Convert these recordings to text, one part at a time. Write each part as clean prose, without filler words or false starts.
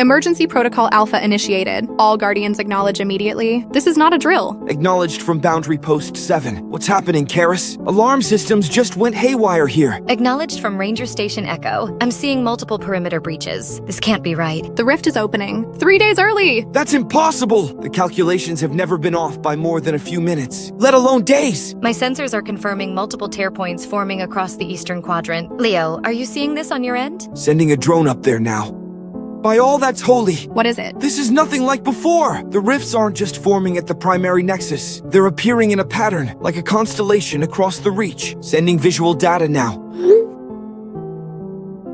Emergency Protocol Alpha initiated. All Guardians acknowledge immediately. This is not a drill. Acknowledged from Boundary Post 7. What's happening, Karis? Alarm systems just went haywire here. Acknowledged from Ranger Station Echo. I'm seeing multiple perimeter breaches. This can't be right. The rift is opening. 3 days early! That's impossible! The calculations have never been off by more than a few minutes, let alone days. My sensors are confirming multiple tear points forming across the eastern quadrant. Leo, are you seeing this on your end? Sending a drone up there now. By all that's holy. What is it? This is nothing like before. The rifts aren't just forming at the primary nexus. They're appearing in a pattern, like a constellation across the reach. Sending visual data now.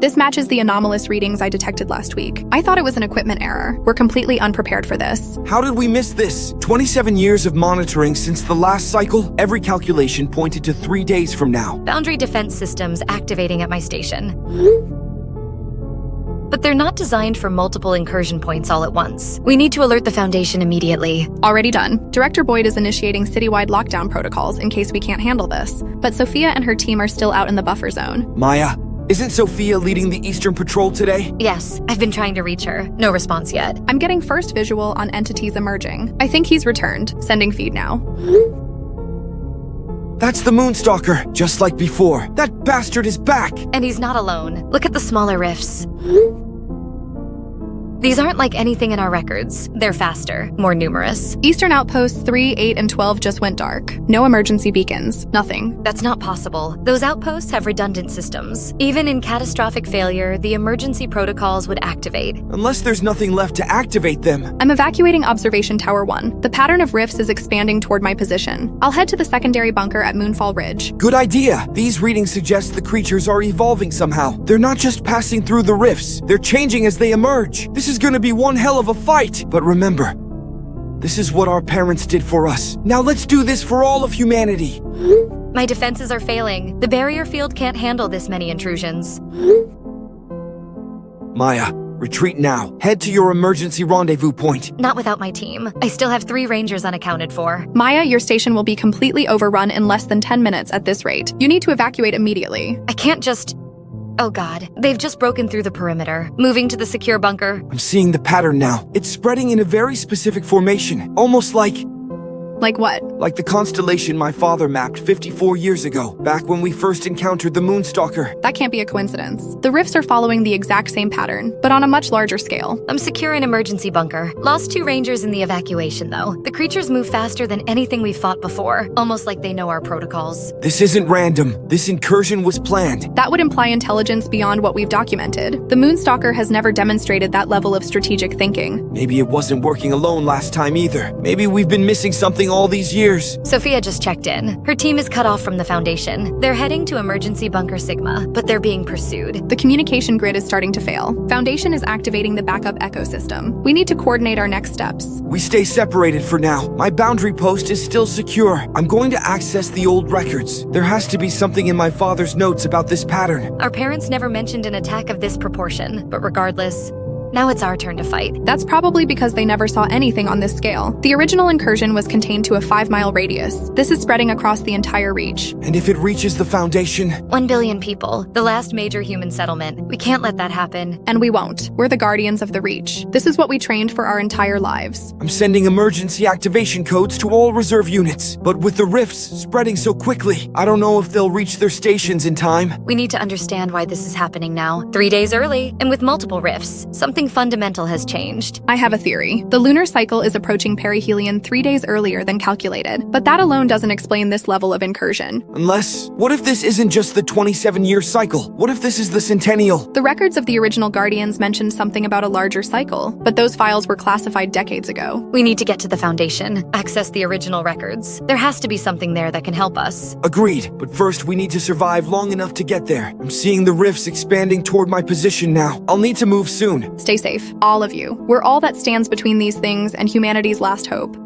This matches the anomalous readings I detected last week. I thought it was an equipment error. We're completely unprepared for this. How did we miss this? 27 years of monitoring since the last cycle. Every calculation pointed to 3 days from now. Boundary defense systems activating at my station. But they're not designed for multiple incursion points all at once. We need to alert the Foundation immediately. Already done. Director Boyd is initiating citywide lockdown protocols in case we can't handle this. But Sophia and her team are still out in the buffer zone. Maya, isn't Sophia leading the Eastern Patrol today? Yes, I've been trying to reach her. No response yet. I'm getting first visual on entities emerging. I think he's returned. Sending feed now. That's the Moonstalker, just like before. That bastard is back! And he's not alone. Look at the smaller rifts. These aren't like anything in our records. They're faster, more numerous. Eastern Outposts 3, 8, and 12 just went dark. No emergency beacons. Nothing. That's not possible. Those outposts have redundant systems. Even in catastrophic failure, the emergency protocols would activate. Unless there's nothing left to activate them. I'm evacuating Observation Tower 1. The pattern of rifts is expanding toward my position. I'll head to the secondary bunker at Moonfall Ridge. Good idea. These readings suggest the creatures are evolving somehow. They're not just passing through the rifts. They're changing as they emerge. This is gonna be one hell of a fight. But remember, this is what our parents did for us. Now let's do this for all of humanity. My defenses are failing. The barrier field can't handle this many intrusions. Maya, retreat now. Head to your emergency rendezvous point. Not without my team. I still have 3 Rangers unaccounted for. Maya, your station will be completely overrun in less than 10 minutes at this rate. You need to evacuate immediately. I can't just... Oh god, they've just broken through the perimeter, moving to the secure bunker. I'm seeing the pattern now. It's spreading in a very specific formation, almost like... Like what? Like the constellation my father mapped 54 years ago, back when we first encountered the Moonstalker. That can't be a coincidence. The rifts are following the exact same pattern, but on a much larger scale. I'm secure in emergency bunker. Lost 2 Rangers in the evacuation, though. The creatures move faster than anything we've fought before, almost like they know our protocols. This isn't random. This incursion was planned. That would imply intelligence beyond what we've documented. The Moonstalker has never demonstrated that level of strategic thinking. Maybe it wasn't working alone last time either. Maybe we've been missing something all these years. Sophia just checked in. Her team is cut off from the Foundation. They're heading to Emergency Bunker Sigma, but they're being pursued. The communication grid is starting to fail. Foundation is activating the backup ecosystem. We need to coordinate our next steps. We stay separated for now. My boundary post is still secure. I'm going to access the old records. There has to be something in my father's notes about this pattern. Our parents never mentioned an attack of this proportion, but regardless, now it's our turn to fight. That's probably because they never saw anything on this scale. The original incursion was contained to a 5-mile radius. This is spreading across the entire reach. And if it reaches the Foundation? 1 billion people, the last major human settlement. We can't let that happen. And we won't. We're the guardians of the reach. This is what we trained for our entire lives. I'm sending emergency activation codes to all reserve units. But with the rifts spreading so quickly, I don't know if they'll reach their stations in time. We need to understand why this is happening now. 3 days early, and with multiple rifts. Something fundamental has changed. I have a theory. The lunar cycle is approaching perihelion 3 days earlier than calculated, but that alone doesn't explain this level of incursion. Unless, what if this isn't just the 27-year cycle? What if this is the centennial? The records of the original Guardians mentioned something about a larger cycle, but those files were classified decades ago. We need to get to the Foundation, access the original records. There has to be something there that can help us. Agreed, but first we need to survive long enough to get there. I'm seeing the rifts expanding toward my position now. I'll need to move soon. Stay safe, all of you. We're all that stands between these things and humanity's last hope.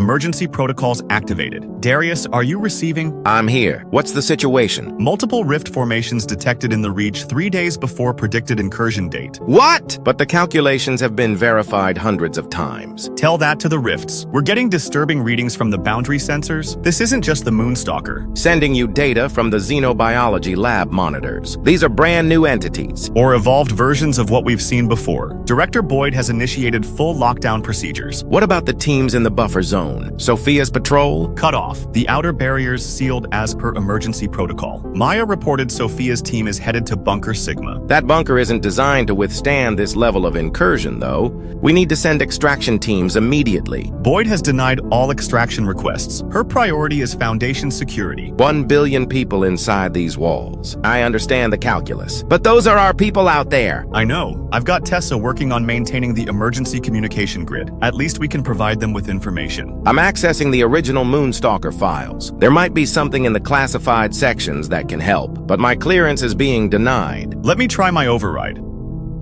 Emergency protocols activated. Darius, are you receiving? I'm here. What's the situation? Multiple rift formations detected in the reach 3 days before predicted incursion date. What? But the calculations have been verified hundreds of times. Tell that to the rifts. We're getting disturbing readings from the boundary sensors. This isn't just the Moonstalker. Sending you data from the xenobiology lab monitors. These are brand new entities. Or evolved versions of what we've seen before. Director Boyd has initiated full lockdown procedures. What about the teams in the buffer zone? Sophia's patrol? Cut off. The outer barriers sealed as per emergency protocol. Maya reported Sophia's team is headed to Bunker Sigma. That bunker isn't designed to withstand this level of incursion, though. We need to send extraction teams immediately. Boyd has denied all extraction requests. Her priority is Foundation security. 1 billion people inside these walls. I understand the calculus. But those are our people out there. I know. I've got Tessa working on maintaining the emergency communication grid. At least we can provide them with information. I'm accessing the original Moonstalker files. There might be something in the classified sections that can help, but my clearance is being denied. Let me try my override.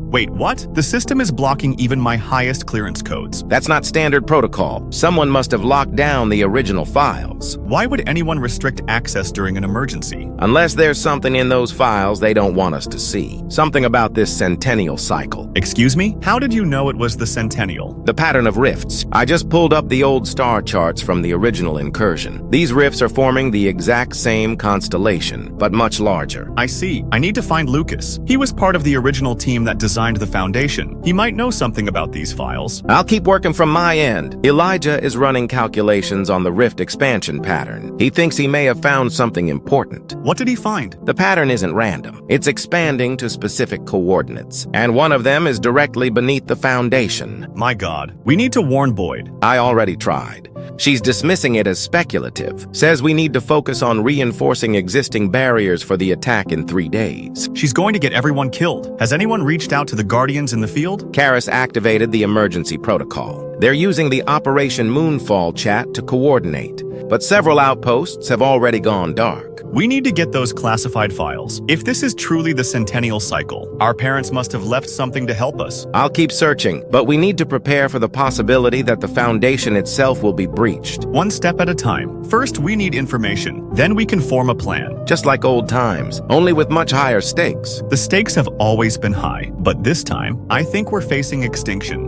Wait, what? The system is blocking even my highest clearance codes. That's not standard protocol. Someone must have locked down the original files. Why would anyone restrict access during an emergency? Unless there's something in those files they don't want us to see. Something about this centennial cycle. Excuse me? How did you know it was the centennial? The pattern of rifts. I just pulled up the old star charts from the original incursion. These rifts are forming the exact same constellation, but much larger. I see. I need to find Lucas. He was part of the original team that designed the Foundation. He might know something about these files. I'll keep working from my end. Elijah is running calculations on the rift expansion pattern. He thinks he may have found something important. What did he find? The pattern isn't random. It's expanding to specific coordinates, and one of them is directly beneath the Foundation. My God. We need to warn Boyd. I already tried. She's dismissing it as speculative. Says we need to focus on reinforcing existing barriers for the attack in 3 days. She's going to get everyone killed. Has anyone reached out to the Guardians in the field? Karis activated the emergency protocol. They're using the Operation Moonfall chat to coordinate, but several outposts have already gone dark. We need to get those classified files. If this is truly the centennial cycle, our parents must have left something to help us. I'll keep searching, but we need to prepare for the possibility that the Foundation itself will be breached. One step at a time. First, we need information. Then we can form a plan. Just like old times, only with much higher stakes. The stakes have always been high, but this time, I think we're facing extinction.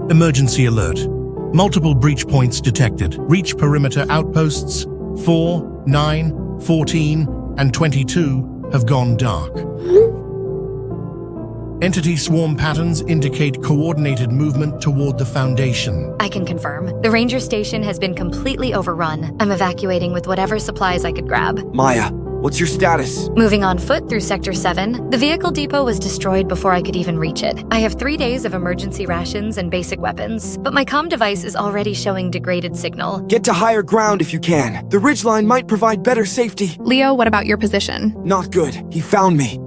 Emergency alert. Multiple breach points detected. Reach perimeter outposts 4, 9, 14, and 22 have gone dark. Entity swarm patterns indicate coordinated movement toward the Foundation. I can confirm. The ranger station has been completely overrun. I'm evacuating with whatever supplies I could grab. Maya, what's your status? Moving on foot through Sector 7, the vehicle depot was destroyed before I could even reach it. I have 3 days of emergency rations and basic weapons, but my comm device is already showing degraded signal. Get to higher ground if you can. The ridgeline might provide better safety. Leo, what about your position? Not good. He found me.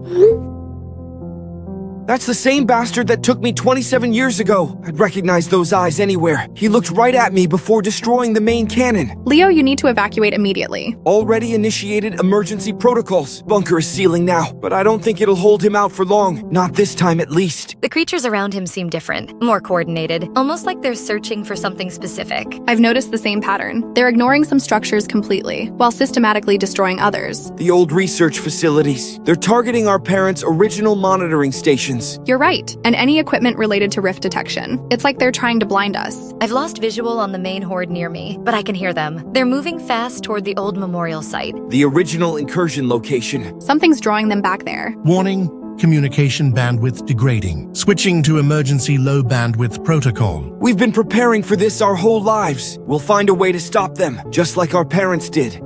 That's the same bastard that took me 27 years ago. I'd recognize those eyes anywhere. He looked right at me before destroying the main cannon. Leo, you need to evacuate immediately. Already initiated emergency protocols. Bunker is sealing now, but I don't think it'll hold him out for long. Not this time, at least. The creatures around him seem different, more coordinated, almost like they're searching for something specific. I've noticed the same pattern. They're ignoring some structures completely, while systematically destroying others. The old research facilities. They're targeting our parents' original monitoring stations. You're right, and any equipment related to rift detection. It's like they're trying to blind us. I've lost visual on the main horde near me, but I can hear them. They're moving fast toward the old memorial site. The original incursion location. Something's drawing them back there. Warning, communication bandwidth degrading. Switching to emergency low bandwidth protocol. We've been preparing for this our whole lives. We'll find a way to stop them, just like our parents did.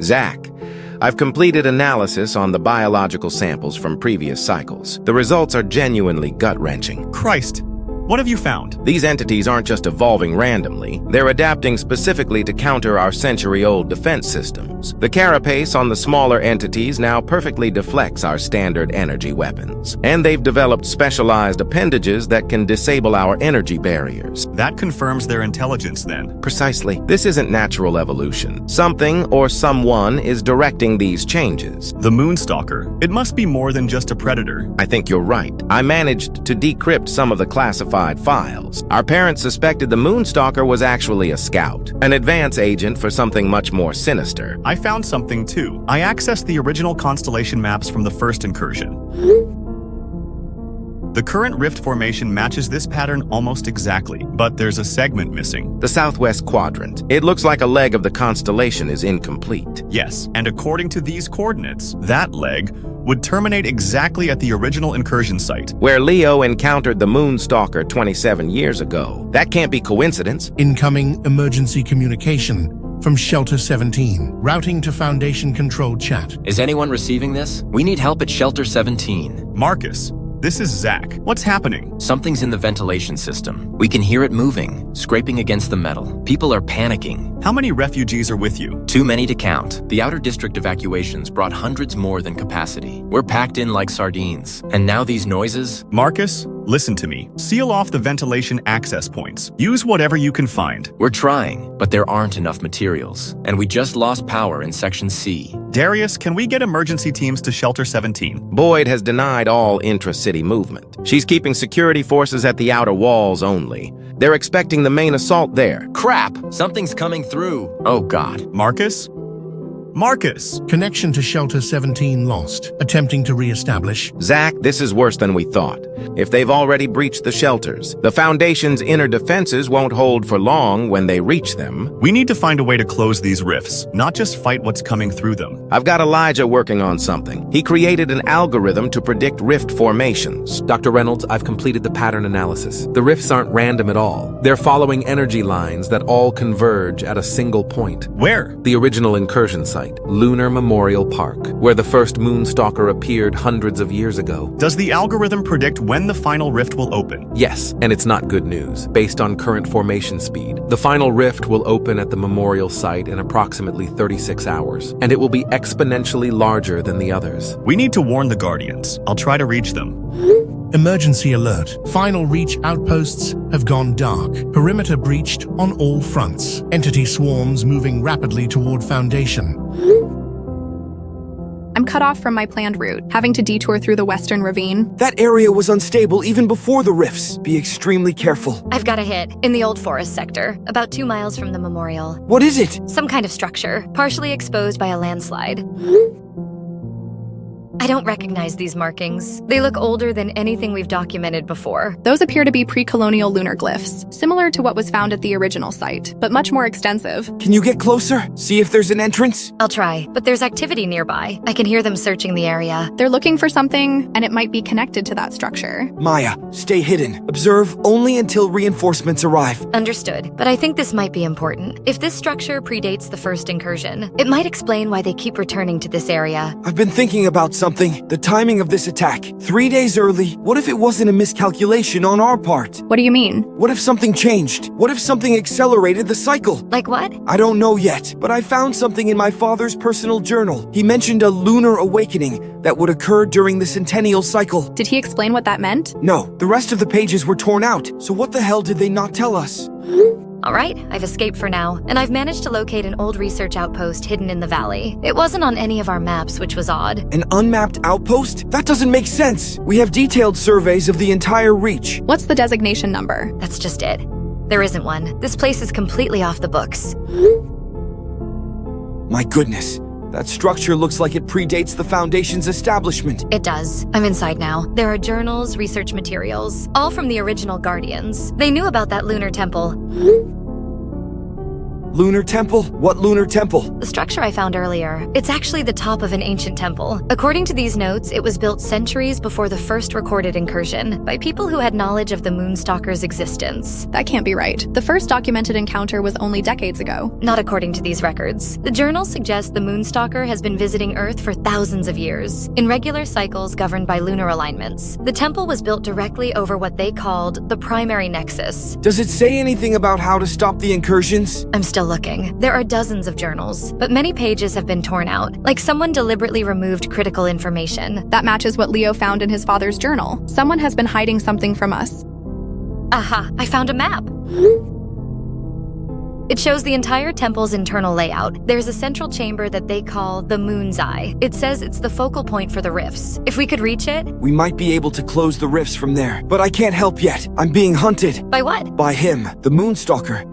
Zach, I've completed analysis on the biological samples from previous cycles. The results are genuinely gut-wrenching. Christ, what have you found? These entities aren't just evolving randomly. They're adapting specifically to counter our century-old defense systems. The carapace on the smaller entities now perfectly deflects our standard energy weapons. And they've developed specialized appendages that can disable our energy barriers. That confirms their intelligence then. Precisely. This isn't natural evolution. Something or someone is directing these changes. The Moonstalker. It must be more than just a predator. I think you're right. I managed to decrypt some of the classified files. Our parents suspected the Moonstalker was actually a scout, an advance agent for something much more sinister. I found something too. I accessed the original constellation maps from the first incursion. The current rift formation matches this pattern almost exactly, but there's a segment missing. The southwest quadrant. It looks like a leg of the constellation is incomplete. Yes, and according to these coordinates, that leg would terminate exactly at the original incursion site. Where Leo encountered the Moonstalker 27 years ago. That can't be coincidence. Incoming emergency communication from Shelter 17. Routing to Foundation controlled chat. Is anyone receiving this? We need help at Shelter 17. Marcus, this is Zach. What's happening? Something's in the ventilation system. We can hear it moving, scraping against the metal. People are panicking. How many refugees are with you? Too many to count. The outer district evacuations brought hundreds more than capacity. We're packed in like sardines. And now these noises? Marcus, listen to me. Seal off the ventilation access points. Use whatever you can find. We're trying, but there aren't enough materials. And we just lost power in Section C. Darius, can we get emergency teams to Shelter 17? Boyd has denied all intra-city movement. She's keeping security forces at the outer walls only. They're expecting the main assault there. Crap! Something's coming through. Oh God. Marcus? Marcus! Connection to Shelter 17 lost. Attempting to re-establish. Zach, this is worse than we thought. If they've already breached the shelters, the Foundation's inner defenses won't hold for long when they reach them. We need to find a way to close these rifts, not just fight what's coming through them. I've got Elijah working on something. He created an algorithm to predict rift formations. Dr. Reynolds, I've completed the pattern analysis. The rifts aren't random at all. They're following energy lines that all converge at a single point. Where? The original incursion site, Lunar Memorial Park, where the first Moonstalker appeared hundreds of years ago. Does the algorithm predict when the final rift will open? Yes, and it's not good news. Based on current formation speed, the final rift will open at the memorial site in approximately 36 hours, and it will be exponentially larger than the others. We need to warn the Guardians. I'll try to reach them. Emergency alert. Final reach outposts have gone dark. Perimeter breached on all fronts. Entity swarms moving rapidly toward Foundation. I'm cut off from my planned route, having to detour through the western ravine. That area was unstable even before the rifts. Be extremely careful. I've got a hit in the old forest sector, about 2 miles from the memorial. What is it? Some kind of structure, partially exposed by a landslide. I don't recognize these markings. They look older than anything we've documented before. Those appear to be pre-colonial lunar glyphs, similar to what was found at the original site, but much more extensive. Can you get closer? See if there's an entrance? I'll try, but there's activity nearby. I can hear them searching the area. They're looking for something, and it might be connected to that structure. Maya, stay hidden. Observe only until reinforcements arrive. Understood, but I think this might be important. If this structure predates the first incursion, it might explain why they keep returning to this area. I've been thinking about something. The timing of this attack. 3 days early. What if it wasn't a miscalculation on our part? What do you mean? What if something changed? What if something accelerated the cycle? Like what? I don't know yet, but I found something in my father's personal journal. He mentioned a lunar awakening that would occur during the centennial cycle. Did he explain what that meant? No, the rest of the pages were torn out. So what the hell did they not tell us? All right, I've escaped for now, and I've managed to locate an old research outpost hidden in the valley. It wasn't on any of our maps, which was odd. An unmapped outpost? That doesn't make sense. We have detailed surveys of the entire reach. What's the designation number? That's just it. There isn't one. This place is completely off the books. My goodness. That structure looks like it predates the Foundation's establishment. It does. I'm inside now. There are journals, research materials, all from the original Guardians. They knew about that lunar temple. Lunar temple? What lunar temple? The structure I found earlier. It's actually the top of an ancient temple. According to these notes, it was built centuries before the first recorded incursion by people who had knowledge of the Moonstalker's existence. That can't be right. The first documented encounter was only decades ago. Not according to these records. The journals suggest the Moonstalker has been visiting Earth for thousands of years, in regular cycles governed by lunar alignments. The temple was built directly over what they called the primary nexus. Does it say anything about how to stop the incursions? I'm still looking. There are dozens of journals, but many pages have been torn out, like someone deliberately removed critical information. That matches what Leo found in his father's journal. Someone has been hiding something from us. Aha, I found a map. It shows the entire temple's internal layout. There's a central chamber that they call the Moon's Eye. It says it's the focal point for the rifts. If we could reach it... We might be able to close the rifts from there, but I can't help yet. I'm being hunted. By what? By him, the Moonstalker.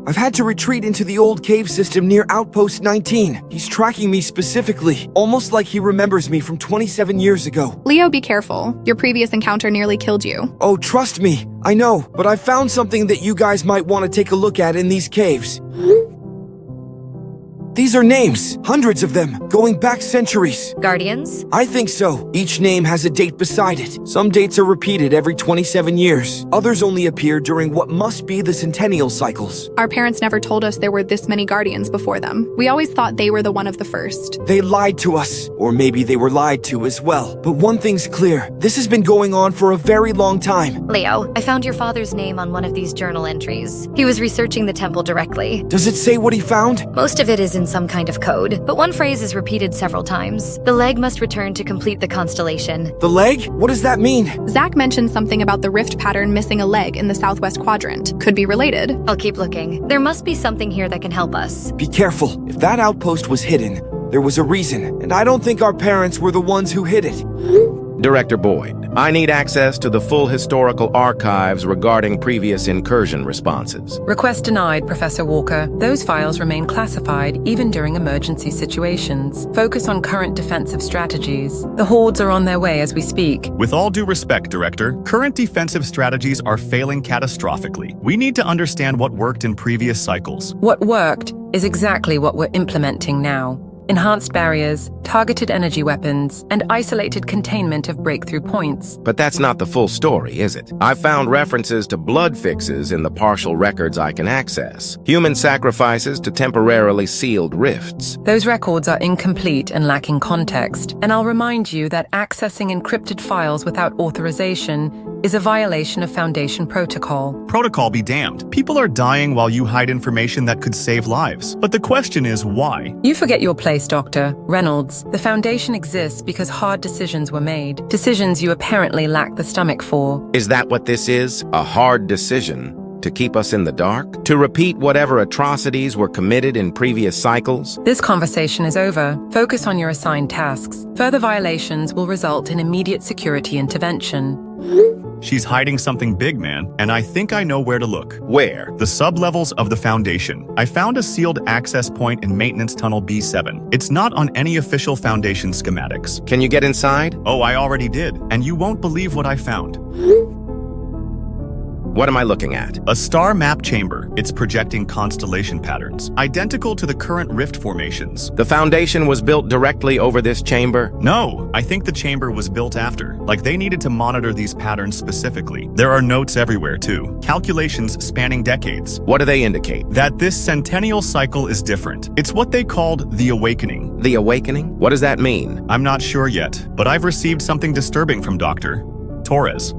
I've had to retreat into the old cave system near Outpost 19. He's tracking me specifically, almost like he remembers me from 27 years ago. Leo, be careful. Your previous encounter nearly killed you. Oh, trust me. I know, but I found something that you guys might want to take a look at in these caves. These are names, hundreds of them, going back centuries. Guardians? I think so. Each name has a date beside it. Some dates are repeated every 27 years. Others only appear during what must be the centennial cycles. Our parents never told us there were this many guardians before them. We always thought they were the one of the first. They lied to us, or maybe they were lied to as well. But one thing's clear, this has been going on for a very long time. Leo, I found your father's name on one of these journal entries. He was researching the temple directly. Does it say what he found? Most of it is in some kind of code, but one phrase is repeated several times. The leg must return to complete the constellation. The leg? What does that mean? Zach mentioned something about the rift pattern missing a leg in the southwest quadrant. Could be related. I'll keep looking. There must be something here that can help us. Be careful. If that outpost was hidden, there was a reason, and I don't think our parents were the ones who hid it. Director Boyd, I need access to the full historical archives regarding previous incursion responses. Request denied, Professor Walker. Those files remain classified even during emergency situations. Focus on current defensive strategies. The hordes are on their way as we speak. With all due respect, Director, current defensive strategies are failing catastrophically. We need to understand what worked in previous cycles. What worked is exactly what we're implementing now. Enhanced barriers, targeted energy weapons, and isolated containment of breakthrough points. But that's not the full story, is it? I've found references to blood fixes in the partial records I can access. Human sacrifices to temporarily sealed rifts. Those records are incomplete and lacking context, and I'll remind you that accessing encrypted files without authorization is a violation of Foundation protocol. Protocol be damned. People are dying while you hide information that could save lives. But the question is why? You forget your place, Doctor. Reynolds, the Foundation exists because hard decisions were made. Decisions you apparently lack the stomach for. Is that what this is? A hard decision? To keep us in the dark? To repeat whatever atrocities were committed in previous cycles? This conversation is over. Focus on your assigned tasks. Further violations will result in immediate security intervention. She's hiding something big, man, and I think I know where to look. Where? The sublevels of the Foundation. I found a sealed access point in Maintenance Tunnel B7. It's not on any official Foundation schematics. Can you get inside? Oh, I already did, and you won't believe what I found. What am I looking at? A star map chamber. It's projecting constellation patterns, identical to the current rift formations. The Foundation was built directly over this chamber? No, I think the chamber was built after. Like they needed to monitor these patterns specifically. There are notes everywhere too. Calculations spanning decades. What do they indicate? That this centennial cycle is different. It's what they called the awakening. The awakening? What does that mean? I'm not sure yet, but I've received something disturbing from Dr. Torres.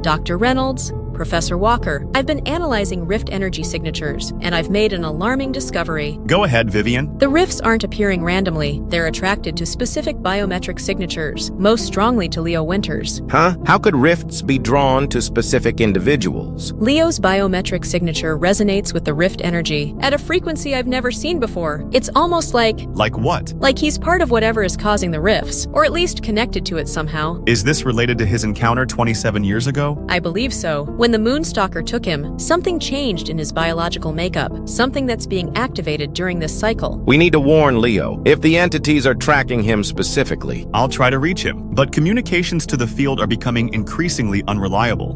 Dr. Reynolds, Professor Walker, I've been analyzing rift energy signatures, and I've made an alarming discovery. Go ahead, Vivian. The rifts aren't appearing randomly. They're attracted to specific biometric signatures, most strongly to Leo Winters. Huh? How could rifts be drawn to specific individuals? Leo's biometric signature resonates with the rift energy at a frequency I've never seen before. It's almost like... Like what? Like he's part of whatever is causing the rifts, or at least connected to it somehow. Is this related to his encounter 27 years ago? I believe so. When the Moonstalker took him, something changed in his biological makeup, something that's being activated during this cycle. We need to warn Leo if the entities are tracking him specifically. I'll try to reach him, but communications to the field are becoming increasingly unreliable.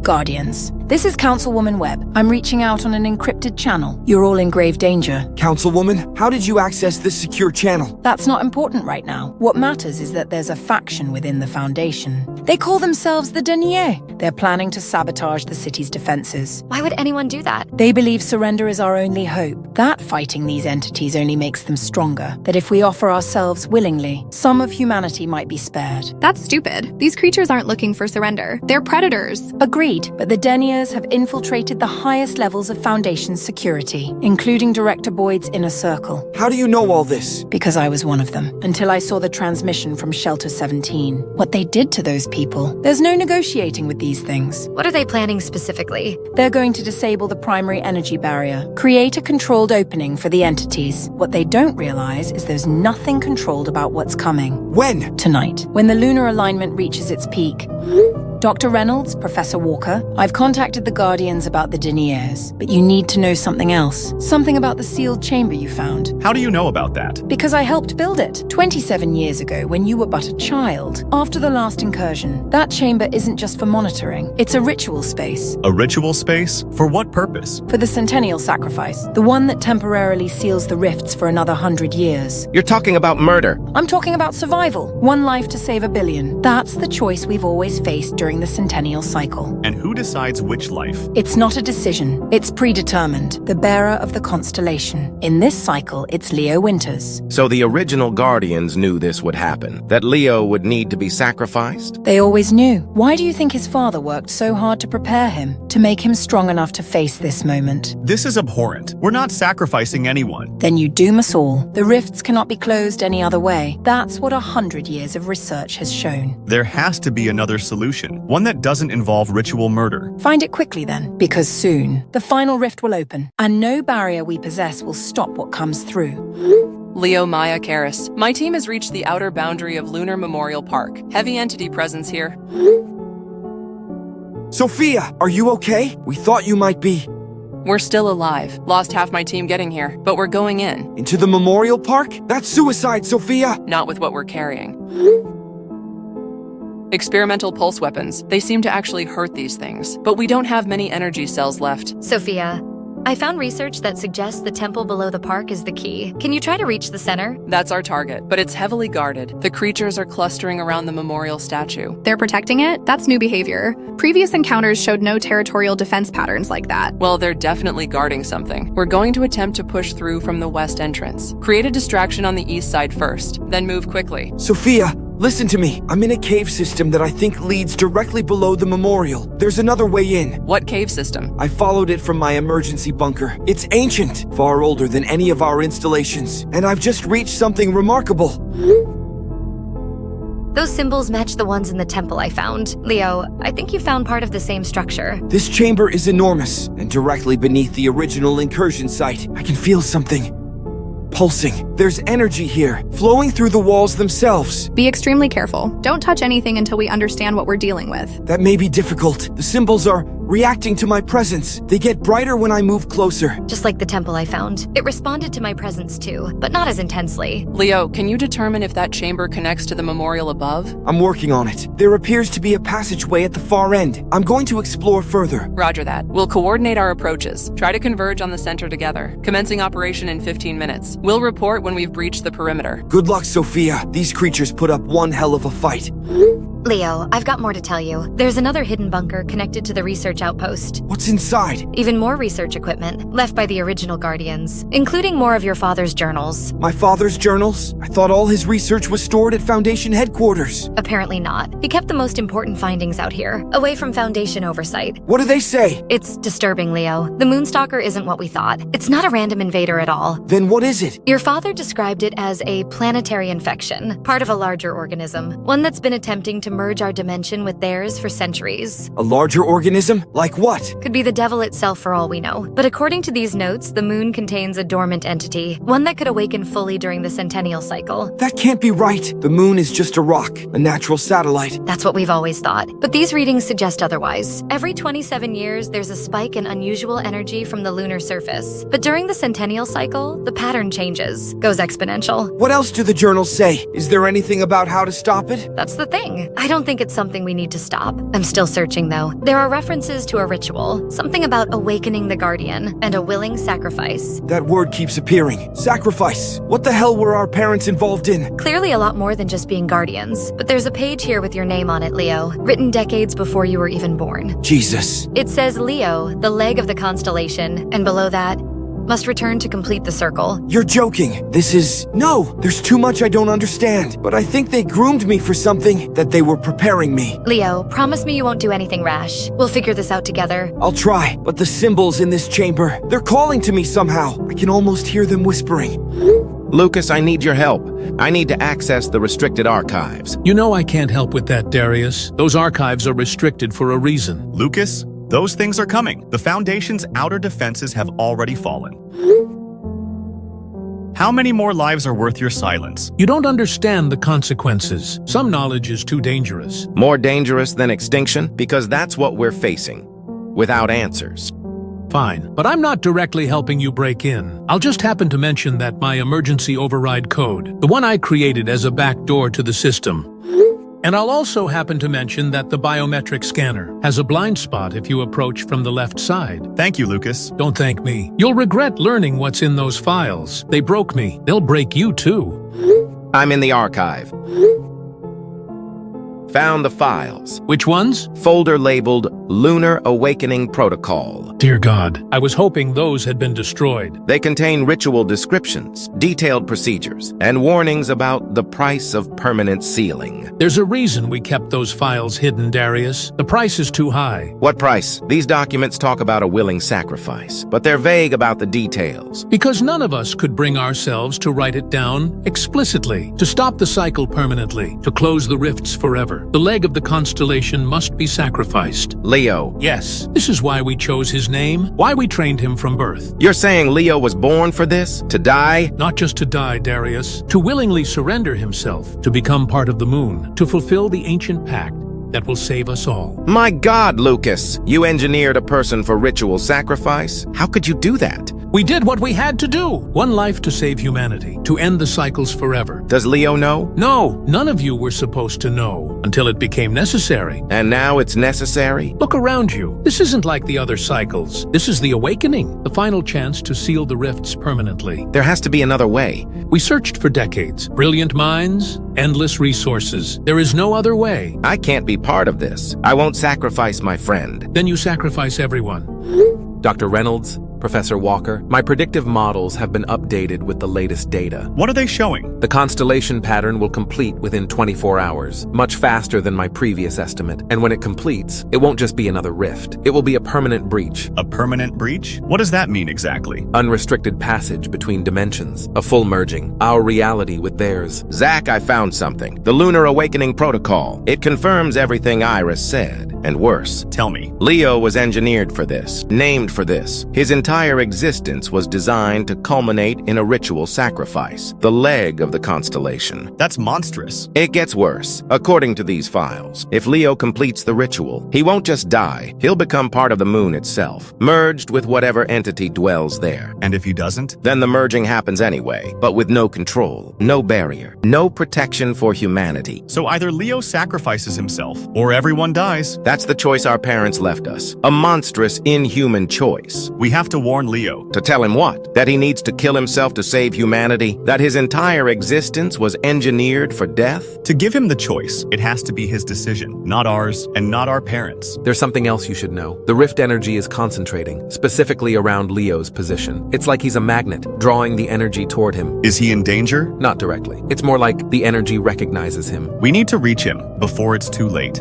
Guardians, this is Councilwoman Webb. I'm reaching out on an encrypted channel. You're all in grave danger. Councilwoman, how did you access this secure channel? That's not important right now. What matters is that there's a faction within the Foundation. They call themselves the Denier. They're planning to sabotage the city's defenses. Why would anyone do that? They believe surrender is our only hope. That fighting these entities only makes them stronger. That if we offer ourselves willingly, some of humanity might be spared. That's stupid. These creatures aren't looking for surrender. They're predators. Agreed. Agreed, but the deniers have infiltrated the highest levels of Foundation's security, including Director Boyd's inner circle. How do you know all this? Because I was one of them, until I saw the transmission from Shelter 17. What they did to those people. There's no negotiating with these things. What are they planning specifically? They're going to disable the primary energy barrier, create a controlled opening for the entities. What they don't realize is there's nothing controlled about what's coming. When? Tonight, when the lunar alignment reaches its peak. Dr. Reynolds, Professor Walker, I've contacted the Guardians about the deniers, but you need to know something else. Something about the sealed chamber you found. How do you know about that? Because I helped build it 27 years ago when you were but a child. After the last incursion, that chamber isn't just for monitoring. It's a ritual space. A ritual space? For what purpose? For the centennial sacrifice, the one that temporarily seals the rifts for another 100 years. You're talking about murder. I'm talking about survival. One life to save a billion. That's the choice we've always faced during the centennial cycle. And who decides which life? It's not a decision. It's predetermined. The bearer of the constellation. In this cycle, it's Leo Winters. So the original Guardians knew this would happen, that Leo would need to be sacrificed? They always knew. Why do you think his father worked so hard to prepare him, to make him strong enough to face this moment? This is abhorrent. We're not sacrificing anyone. Then you doom us all. The rifts cannot be closed any other way. That's what 100 years of research has shown. There has to be another solution, one that doesn't involve ritual murder. Find it quickly then, because soon, the final rift will open, and no barrier we possess will stop what comes through. Leo Maya Karis. My team has reached the outer boundary of Lunar Memorial Park. Heavy entity presence here. Sophia, are you okay? We thought you might be. We're still alive. Lost half my team getting here, but we're going in. Into the memorial park? That's suicide, Sophia! Not with what we're carrying. Experimental pulse weapons. They seem to actually hurt these things, but we don't have many energy cells left. Sophia, I found research that suggests the temple below the park is the key. Can you try to reach the center? That's our target, but it's heavily guarded. The creatures are clustering around the memorial statue. They're protecting it? That's new behavior. Previous encounters showed no territorial defense patterns like that. Well, they're definitely guarding something. We're going to attempt to push through from the west entrance. Create a distraction on the east side first, then move quickly. Sophia, listen to me. I'm in a cave system that I think leads directly below the memorial. There's another way in. What cave system? I followed it from my emergency bunker. It's ancient, far older than any of our installations, and I've just reached something remarkable. Those symbols match the ones in the temple I found. Leo, I think you found part of the same structure. This chamber is enormous, and directly beneath the original incursion site, I can feel something pulsing. There's energy here, flowing through the walls themselves. Be extremely careful. Don't touch anything until we understand what we're dealing with. That may be difficult. The symbols are reacting to my presence. They get brighter when I move closer. Just like the temple I found. It responded to my presence too, but not as intensely. Leo, can you determine if that chamber connects to the memorial above? I'm working on it. There appears to be a passageway at the far end. I'm going to explore further. Roger that. We'll coordinate our approaches. Try to converge on the center together. Commencing operation in 15 minutes. We'll report when we've breached the perimeter. Good luck, Sophia. These creatures put up one hell of a fight. Leo, I've got more to tell you. There's another hidden bunker connected to the research outpost. What's inside? Even more research equipment, left by the original Guardians, including more of your father's journals. My father's journals? I thought all his research was stored at Foundation headquarters. Apparently not. He kept the most important findings out here, away from Foundation oversight. What do they say? It's disturbing, Leo. The Moonstalker isn't what we thought. It's not a random invader at all. Then what is it? Your father described it as a planetary infection, part of a larger organism, one that's been attempting to merge our dimension with theirs for centuries. A larger organism? Like what? Could be the devil itself for all we know. But according to these notes, the moon contains a dormant entity, one that could awaken fully during the centennial cycle. That can't be right. The moon is just a rock, a natural satellite. That's what we've always thought. But these readings suggest otherwise. Every 27 years, there's a spike in unusual energy from the lunar surface. But during the centennial cycle, the pattern changes, goes exponential. What else do the journals say? Is there anything about how to stop it? That's the thing. I don't think it's something we need to stop. I'm still searching, though. There are references to a ritual, something about awakening the Guardian, and a willing sacrifice. That word keeps appearing. Sacrifice. What the hell were our parents involved in? Clearly a lot more than just being guardians. But there's a page here with your name on it, Leo, written decades before you were even born. Jesus. It says Leo, the leg of the constellation, and below that, Must return to complete the circle. You're joking. This is... No, there's too much I don't understand. But I think they groomed me for something that they were preparing me. Leo, promise me you won't do anything rash. We'll figure this out together. I'll try, but the symbols in this chamber, they're calling to me somehow. I can almost hear them whispering. Lucas, I need your help. I need to access the restricted archives. You know I can't help with that, Darius. Those archives are restricted for a reason. Lucas, those things are coming. The Foundation's outer defenses have already fallen. How many more lives are worth your silence? You don't understand the consequences. Some knowledge is too dangerous. More dangerous than extinction? Because that's what we're facing. Without answers. Fine, but I'm not directly helping you break in. I'll just happen to mention that my emergency override code, the one I created as a backdoor to the system. And I'll also happen to mention that the biometric scanner has a blind spot if you approach from the left side. Thank you, Lucas. Don't thank me. You'll regret learning what's in those files. They broke me. They'll break you too. I'm in the archive. Found the files. Which ones? Folder labeled Lunar Awakening Protocol. Dear God, I was hoping those had been destroyed. They contain ritual descriptions, detailed procedures, and warnings about the price of permanent sealing. There's a reason we kept those files hidden, Darius. The price is too high. What price? These documents talk about a willing sacrifice, but they're vague about the details. Because none of us could bring ourselves to write it down explicitly, to stop the cycle permanently, to close the rifts forever. The leg of the constellation must be sacrificed. Leo. Yes, this is why we chose his name, why we trained him from birth. You're saying Leo was born for this? To die? Not just to die, Darius. To willingly surrender himself, to become part of the moon, to fulfill the ancient pact that will save us all. My God, Lucas! You engineered a person for ritual sacrifice? How could you do that? We did what we had to do. One life to save humanity, to end the cycles forever. Does Leo know? No, none of you were supposed to know until it became necessary. And now it's necessary? Look around you. This isn't like the other cycles. This is the awakening, the final chance to seal the rifts permanently. There has to be another way. We searched for decades. Brilliant minds, endless resources. There is no other way. I can't be part of this. I won't sacrifice my friend. Then you sacrifice everyone. Dr. Reynolds, Professor Walker, my predictive models have been updated with the latest data. What are they showing? The constellation pattern will complete within 24 hours, much faster than my previous estimate. And when it completes, it won't just be another rift. It will be a permanent breach. A permanent breach? What does that mean exactly? Unrestricted passage between dimensions, a full merging, our reality with theirs. Zach, I found something. The Lunar Awakening Protocol. It confirms everything Iris said, and worse. Tell me. Leo was engineered for this, named for this. His entire existence was designed to culminate in a ritual sacrifice, the leg of the constellation. That's monstrous. It gets worse. According to these files, if Leo completes the ritual, he won't just die, he'll become part of the moon itself, merged with whatever entity dwells there. And if he doesn't? Then the merging happens anyway, but with no control, no barrier, no protection for humanity. So either Leo sacrifices himself, or everyone dies. That's the choice our parents left us. A monstrous, inhuman choice. We have to warn Leo. To tell him what? That he needs to kill himself to save humanity? That his entire existence was engineered for death? To give him the choice, it has to be his decision, not ours and not our parents. There's something else you should know. The rift energy is concentrating, specifically around Leo's position. It's like he's a magnet, drawing the energy toward him. Is he in danger? Not directly. It's more like the energy recognizes him. We need to reach him before it's too late.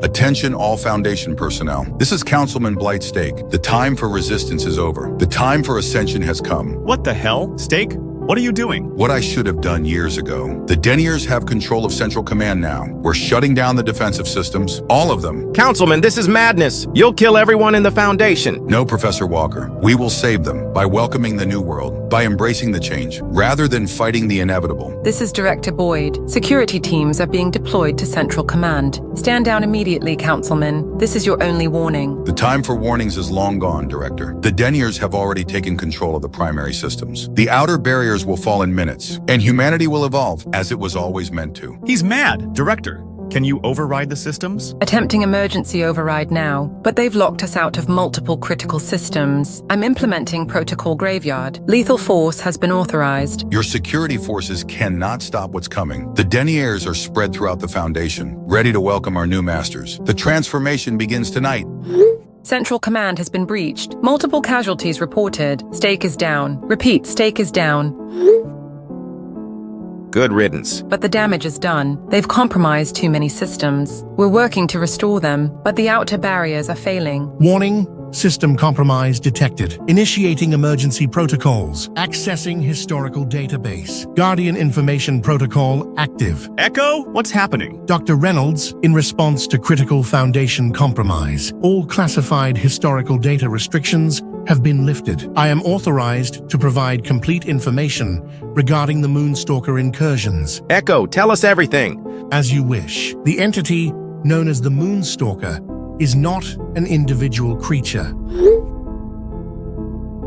Attention all Foundation personnel. This is Councilman Blight Stake. The time for resistance is over. The time for ascension has come. What the hell? Stake? What are you doing? What I should have done years ago. The Deniers have control of Central Command now. We're shutting down the defensive systems, all of them. Councilman, this is madness. You'll kill everyone in the Foundation. No, Professor Walker. We will save them by welcoming the new world, by embracing the change, rather than fighting the inevitable. This is Director Boyd. Security teams are being deployed to Central Command. Stand down immediately, Councilman. This is your only warning. The time for warnings is long gone, Director. The Deniers have already taken control of the primary systems. The outer barriers will fall in minutes, and humanity will evolve as it was always meant to. He's mad. Director, can you override the systems? Attempting emergency override now, but they've locked us out of multiple critical systems. I'm implementing Protocol Graveyard. Lethal force has been authorized. Your security forces cannot stop what's coming. The Deniers are spread throughout the Foundation, ready to welcome our new masters. The transformation begins tonight. Central command has been breached. Multiple casualties reported. Stake is down. Repeat, stake is down. Good riddance. But the damage is done. They've compromised too many systems. We're working to restore them, but the outer barriers are failing. Warning, system compromise detected. Initiating emergency protocols. Accessing historical database. Guardian information protocol active. Echo, what's happening? Dr. Reynolds, in response to critical Foundation compromise, all classified historical data restrictions have been lifted. I am authorized to provide complete information regarding the Moonstalker incursions. Echo, tell us everything. As you wish. The entity known as the Moonstalker is not an individual creature.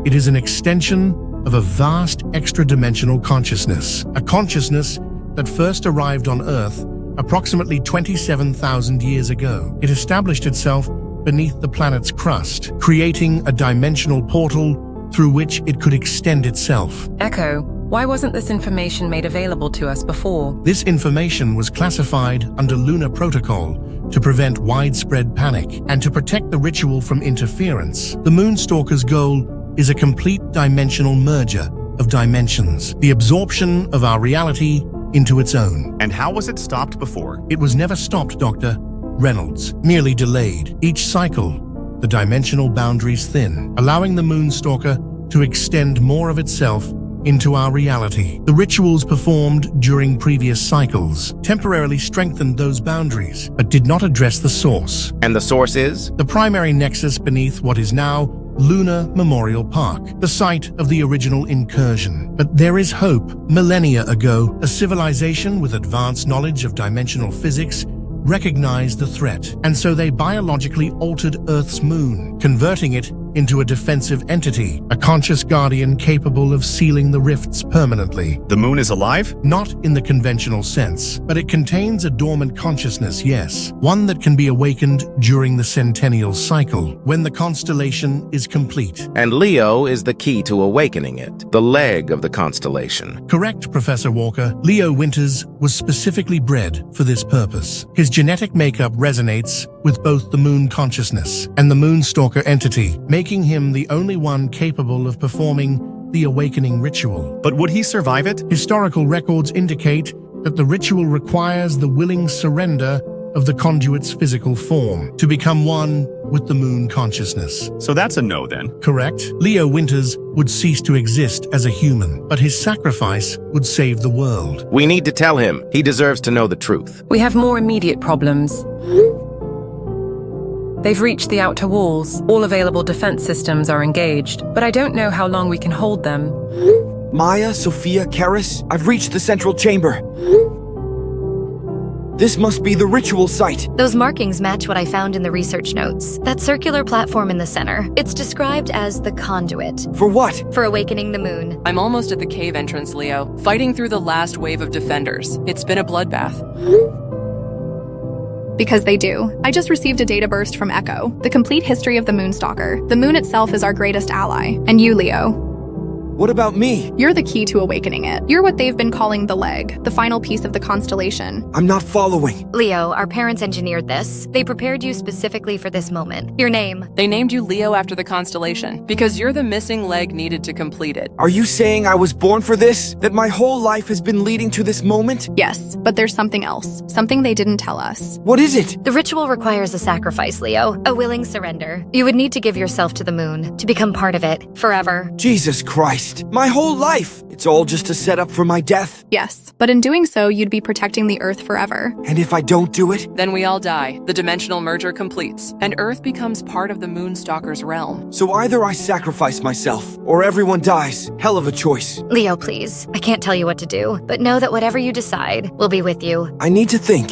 It is an extension of a vast extra-dimensional consciousness, a consciousness that first arrived on Earth approximately 27,000 years ago. It established itself beneath the planet's crust, creating a dimensional portal through which it could extend itself. Echo, why wasn't this information made available to us before? This information was classified under lunar protocol to prevent widespread panic and to protect the ritual from interference. The Moonstalker's goal is a complete dimensional merger of dimensions, the absorption of our reality into its own. And how was it stopped before? It was never stopped, Dr. Reynolds, merely delayed. Each cycle, the dimensional boundaries thin, allowing the Moonstalker to extend more of itself into our reality. The rituals performed during previous cycles temporarily strengthened those boundaries, but did not address the source. And the source is? The primary nexus beneath what is now Lunar Memorial Park, the site of the original incursion. But there is hope. Millennia ago, a civilization with advanced knowledge of dimensional physics recognized the threat, and so they biologically altered Earth's moon, converting it into a defensive entity, a conscious guardian capable of sealing the rifts permanently. The moon is alive? Not in the conventional sense, but it contains a dormant consciousness, yes, one that can be awakened during the centennial cycle, when the constellation is complete. And Leo is the key to awakening it, the leg of the constellation. Correct, Professor Walker. Leo Winters was specifically bred for this purpose. His genetic makeup resonates with both the moon consciousness and the Moonstalker entity, making him the only one capable of performing the awakening ritual. But would he survive it? Historical records indicate that the ritual requires the willing surrender of the conduit's physical form to become one with the moon consciousness. So that's a no then? Correct. Leo Winters would cease to exist as a human, but his sacrifice would save the world. We need to tell him. He deserves to know the truth. We have more immediate problems. They've reached the outer walls. All available defense systems are engaged, but I don't know how long we can hold them. Maya, Sophia, Karis, I've reached the central chamber. This must be the ritual site. Those markings match what I found in the research notes. That circular platform in the center. It's described as the conduit. For what? For awakening the moon. I'm almost at the cave entrance, Leo, fighting through the last wave of defenders. It's been a bloodbath. Because they do. I just received a data burst from Echo. The complete history of the Moonstalker. The moon itself is our greatest ally. And you, Leo. What about me? You're the key to awakening it. You're what they've been calling the leg, the final piece of the constellation. I'm not following. Leo, our parents engineered this. They prepared you specifically for this moment. Your name? They named you Leo after the constellation, because you're the missing leg needed to complete it. Are you saying I was born for this? That my whole life has been leading to this moment? Yes, but there's something else. Something they didn't tell us. What is it? The ritual requires a sacrifice, Leo. A willing surrender. You would need to give yourself to the moon, to become part of it, forever. Jesus Christ. My whole life. It's all just a setup for my death. Yes, but in doing so, you'd be protecting the Earth forever. And if I don't do it? Then we all die. The dimensional merger completes, and Earth becomes part of the Moonstalker's realm. So either I sacrifice myself, or everyone dies. Hell of a choice. Leo, please. I can't tell you what to do, but know that whatever you decide, we'll be with you. I need to think.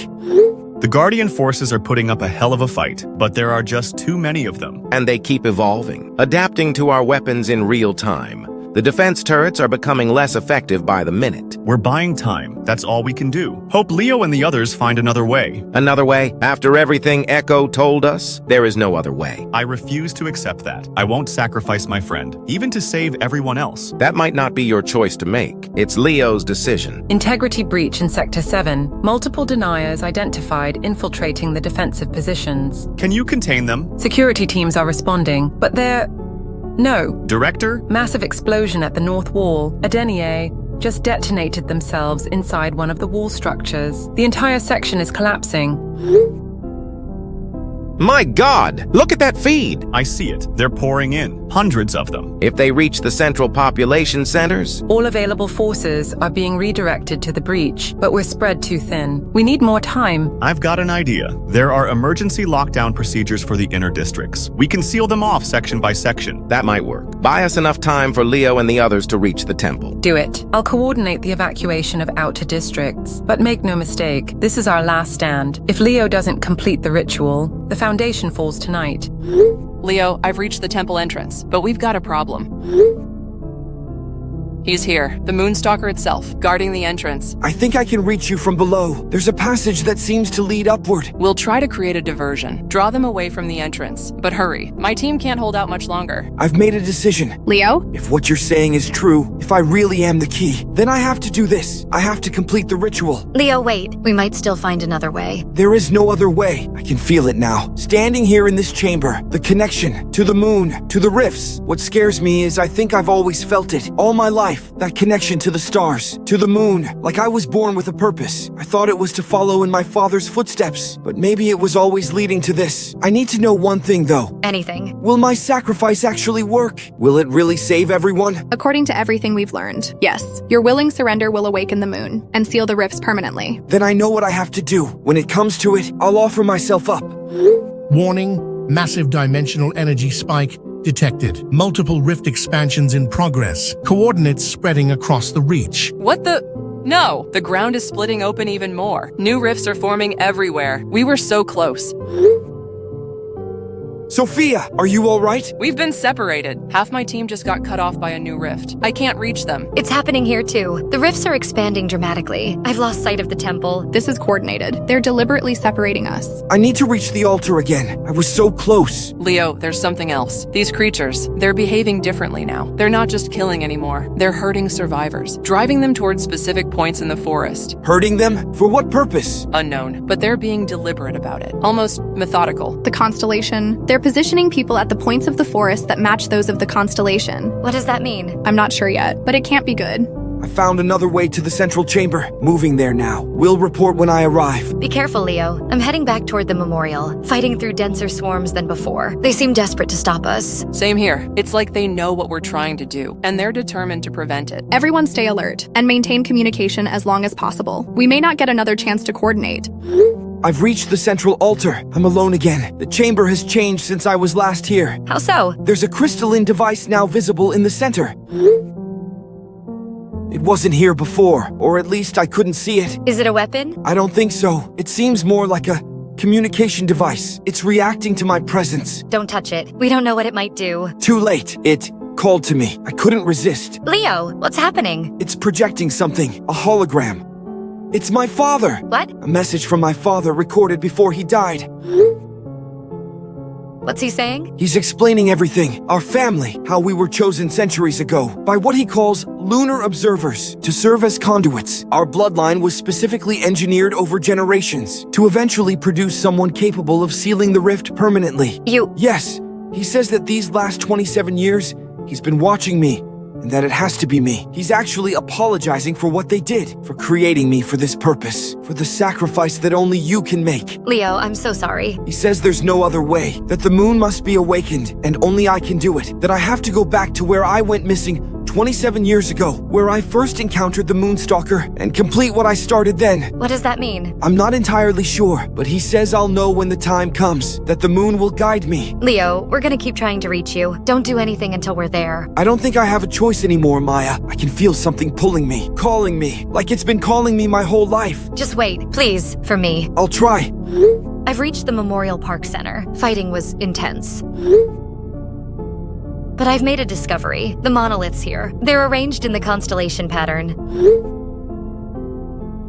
The Guardian forces are putting up a hell of a fight, but there are just too many of them. And they keep evolving, adapting to our weapons in real time. The defense turrets are becoming less effective by the minute. We're buying time. That's all we can do. Hope Leo and the others find another way. Another way? After everything Echo told us, there is no other way. I refuse to accept that. I won't sacrifice my friend, even to save everyone else. That might not be your choice to make. It's Leo's decision. Integrity breach in Sector 7. Multiple deniers identified infiltrating the defensive positions. Can you contain them? Security teams are responding, but they're... No. Director? Massive explosion at the north wall. A denier just detonated themselves inside one of the wall structures. The entire section is collapsing. My God! Look at that feed! I see it. They're pouring in. Hundreds of them. If they reach the central population centers... All available forces are being redirected to the breach, but we're spread too thin. We need more time. I've got an idea. There are emergency lockdown procedures for the inner districts. We can seal them off section by section. That might work. Buy us enough time for Leo and the others to reach the temple. Do it. I'll coordinate the evacuation of outer districts. But make no mistake, this is our last stand. If Leo doesn't complete the ritual, the foundation falls tonight. Leo, I've reached the temple entrance, but we've got a problem. He's here, the Moonstalker itself, guarding the entrance. I think I can reach you from below. There's a passage that seems to lead upward. We'll try to create a diversion. Draw them away from the entrance. But hurry, my team can't hold out much longer. I've made a decision. Leo? If what you're saying is true, if I really am the key, then I have to do this. I have to complete the ritual. Leo, wait. We might still find another way. There is no other way. I can feel it now. Standing here in this chamber, the connection to the moon, to the rifts. What scares me is I think I've always felt it, all my life. That connection to the stars, to the moon, like I was born with a purpose. I thought it was to follow in my father's footsteps, but maybe it was always leading to this. I need to know one thing though. Anything. Will my sacrifice actually work? Will it really save everyone? According to everything we've learned, yes. Your willing surrender will awaken the moon and seal the rifts permanently. Then I know what I have to do. When it comes to it, I'll offer myself up. Warning, massive dimensional energy spike detected. Multiple rift expansions in progress. Coordinates spreading across the reach. What the... No! The ground is splitting open even more. New rifts are forming everywhere. We were so close. Sophia, are you all right? We've been separated. Half my team just got cut off by a new rift. I can't reach them. It's happening here too. The rifts are expanding dramatically. I've lost sight of the temple. This is coordinated. They're deliberately separating us. I need to reach the altar again. I was so close. Leo, there's something else. These creatures, they're behaving differently now. They're not just killing anymore. They're hurting survivors, driving them towards specific points in the forest. Hurting them? For what purpose? Unknown, but they're being deliberate about it. Almost methodical. The constellation. They're positioning people at the points of the forest that match those of the constellation. What does that mean? I'm not sure yet, but it can't be good. I found another way to the central chamber. Moving there now. We'll report when I arrive. Be careful, Leo. I'm heading back toward the memorial, fighting through denser swarms than before. They seem desperate to stop us. Same here. It's like they know what we're trying to do, and they're determined to prevent it. Everyone stay alert and maintain communication as long as possible. We may not get another chance to coordinate. I've reached the central altar. I'm alone again. The chamber has changed since I was last here. How so? There's a crystalline device now visible in the center. It wasn't here before, or at least I couldn't see it. Is it a weapon? I don't think so. It seems more like a communication device. It's reacting to my presence. Don't touch it. We don't know what it might do. Too late. It called to me. I couldn't resist. Leo, what's happening? It's projecting something. A hologram. It's my father! What? A message from my father recorded before he died. What's he saying? He's explaining everything. Our family, how we were chosen centuries ago by what he calls lunar observers to serve as conduits. Our bloodline was specifically engineered over generations to eventually produce someone capable of sealing the rift permanently. You... Yes. He says that these last 27 years, he's been watching me. And that it has to be me. He's actually apologizing for what they did, for creating me for this purpose, for the sacrifice that only you can make. Leo, I'm so sorry. He says there's no other way, that the moon must be awakened, and only I can do it, that I have to go back to where I went missing 27 years ago, where I first encountered the Moonstalker, and complete what I started then. What does that mean? I'm not entirely sure, but he says I'll know when the time comes, that the moon will guide me. Leo, we're gonna keep trying to reach you. Don't do anything until we're there. I don't think I have a choice anymore, Maya. I can feel something pulling me, calling me, like it's been calling me my whole life. Just wait, please, for me. I'll try. I've reached the Memorial Park Center. Fighting was intense. But I've made a discovery. The monoliths here. They're arranged in the constellation pattern.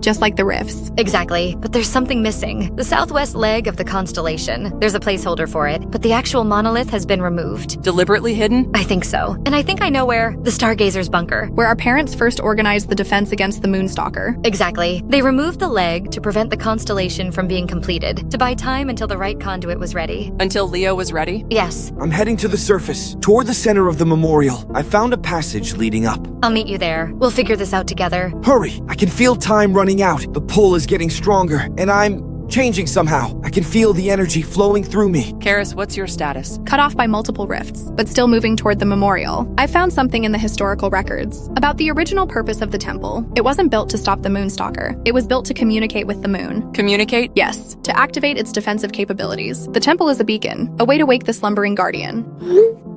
Just like the rifts. Exactly, but there's something missing. The southwest leg of the constellation. There's a placeholder for it, but the actual monolith has been removed. Deliberately hidden? I think so. And I think I know where. The Stargazer's bunker. Where our parents first organized the defense against the Moonstalker. Exactly. They removed the leg to prevent the constellation from being completed, to buy time until the right conduit was ready. Until Leo was ready? Yes. I'm heading to the surface, toward the center of the memorial. I found a passage leading up. I'll meet you there. We'll figure this out together. Hurry! I can feel time running out. The pull is getting stronger, and I'm changing somehow. I can feel the energy flowing through me. Karis, what's your status? Cut off by multiple rifts, but still moving toward the memorial. I found something in the historical records about the original purpose of the temple. It wasn't built to stop the Moonstalker. It was built to communicate with the moon. Communicate? Yes, to activate its defensive capabilities. The temple is a beacon, a way to wake the slumbering guardian.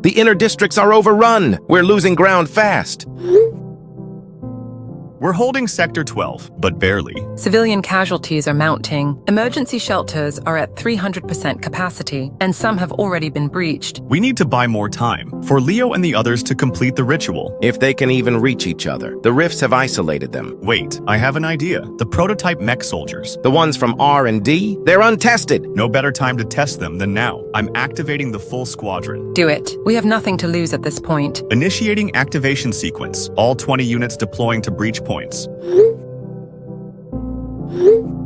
The inner districts are overrun. We're losing ground fast. We're holding Sector 12, but barely. Civilian casualties are mounting. Emergency shelters are at 300% capacity, and some have already been breached. We need to buy more time for Leo and the others to complete the ritual. If they can even reach each other. The rifts have isolated them. Wait, I have an idea. The prototype mech soldiers. The ones from R&D? They're untested. No better time to test them than now. I'm activating the full squadron. Do it. We have nothing to lose at this point. Initiating activation sequence. All 20 units deploying to breach points.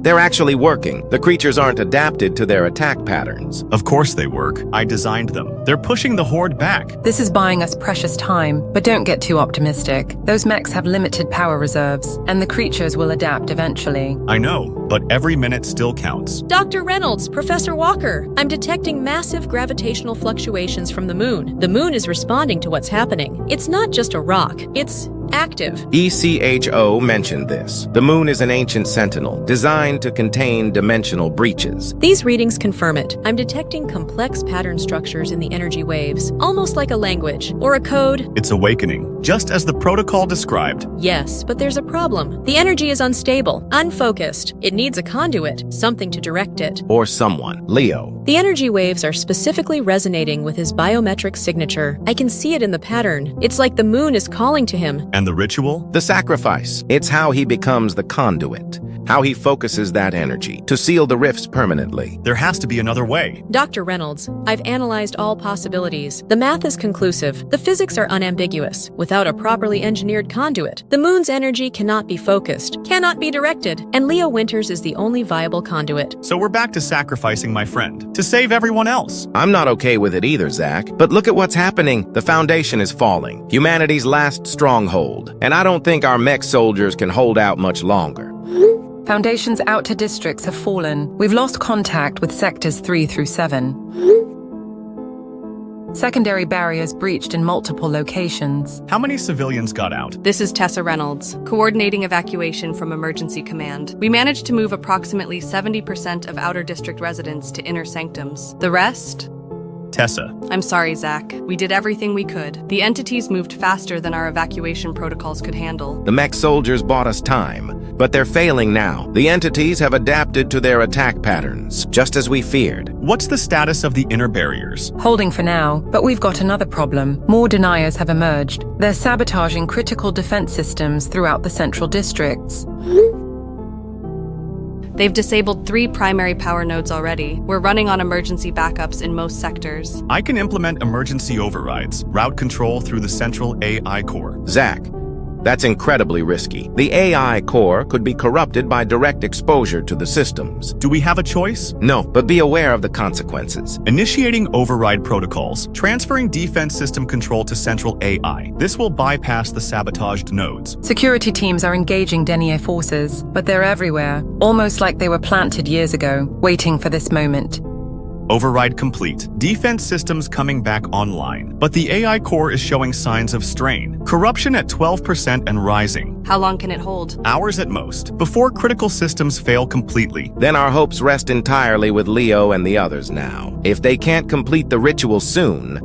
They're actually working. The creatures aren't adapted to their attack patterns. Of course they work. I designed them. They're pushing the horde back. This is buying us precious time, but don't get too optimistic. Those mechs have limited power reserves, and the creatures will adapt eventually. I know, but every minute still counts. Dr. Reynolds, Professor Walker, I'm detecting massive gravitational fluctuations from the moon. The moon is responding to what's happening. It's not just a rock. It's active. ECHO mentioned this. The moon is an ancient sentinel, designed to contain dimensional breaches. These readings confirm it. I'm detecting complex pattern structures in the energy waves, almost like a language or a code. It's awakening, just as the protocol described. Yes, but there's a problem. The energy is unstable, unfocused. It needs a conduit, something to direct it. Or someone. Leo. The energy waves are specifically resonating with his biometric signature. I can see it in the pattern. It's like the moon is calling to him. And the ritual? The sacrifice. It's how he becomes the conduit. How he focuses that energy to seal the rifts permanently. There has to be another way. Dr. Reynolds, I've analyzed all possibilities. The math is conclusive. The physics are unambiguous. Without a properly engineered conduit, the moon's energy cannot be focused, cannot be directed, and Leo Winters is the only viable conduit. So we're back to sacrificing my friend, to save everyone else. I'm not okay with it either, Zach. But look at what's happening. The foundation is falling. Humanity's last stronghold. And I don't think our mech soldiers can hold out much longer. Foundation's outer districts have fallen. We've lost contact with sectors 3 through 7. Secondary barriers breached in multiple locations. How many civilians got out? This is Tessa Reynolds, coordinating evacuation from Emergency Command. We managed to move approximately 70% of outer district residents to inner sanctums. The rest? Tessa. I'm sorry, Zach. We did everything we could. The entities moved faster than our evacuation protocols could handle. The mech soldiers bought us time, but they're failing now. The entities have adapted to their attack patterns, just as we feared. What's the status of the inner barriers? Holding for now, but we've got another problem. More deniers have emerged. They're sabotaging critical defense systems throughout the central districts. They've disabled 3 primary power nodes already. We're running on emergency backups in most sectors. I can implement emergency overrides, route control through the central AI core. Zach, that's incredibly risky. The AI core could be corrupted by direct exposure to the systems. Do we have a choice? No, but be aware of the consequences. Initiating override protocols, transferring defense system control to central AI. This will bypass the sabotaged nodes. Security teams are engaging Denier forces, but they're everywhere, almost like they were planted years ago, waiting for this moment. Override complete. Defense systems coming back online. But the AI core is showing signs of strain. Corruption at 12% and rising. How long can it hold? Hours at most, before critical systems fail completely. Then our hopes rest entirely with Leo and the others now. If they can't complete the ritual soon,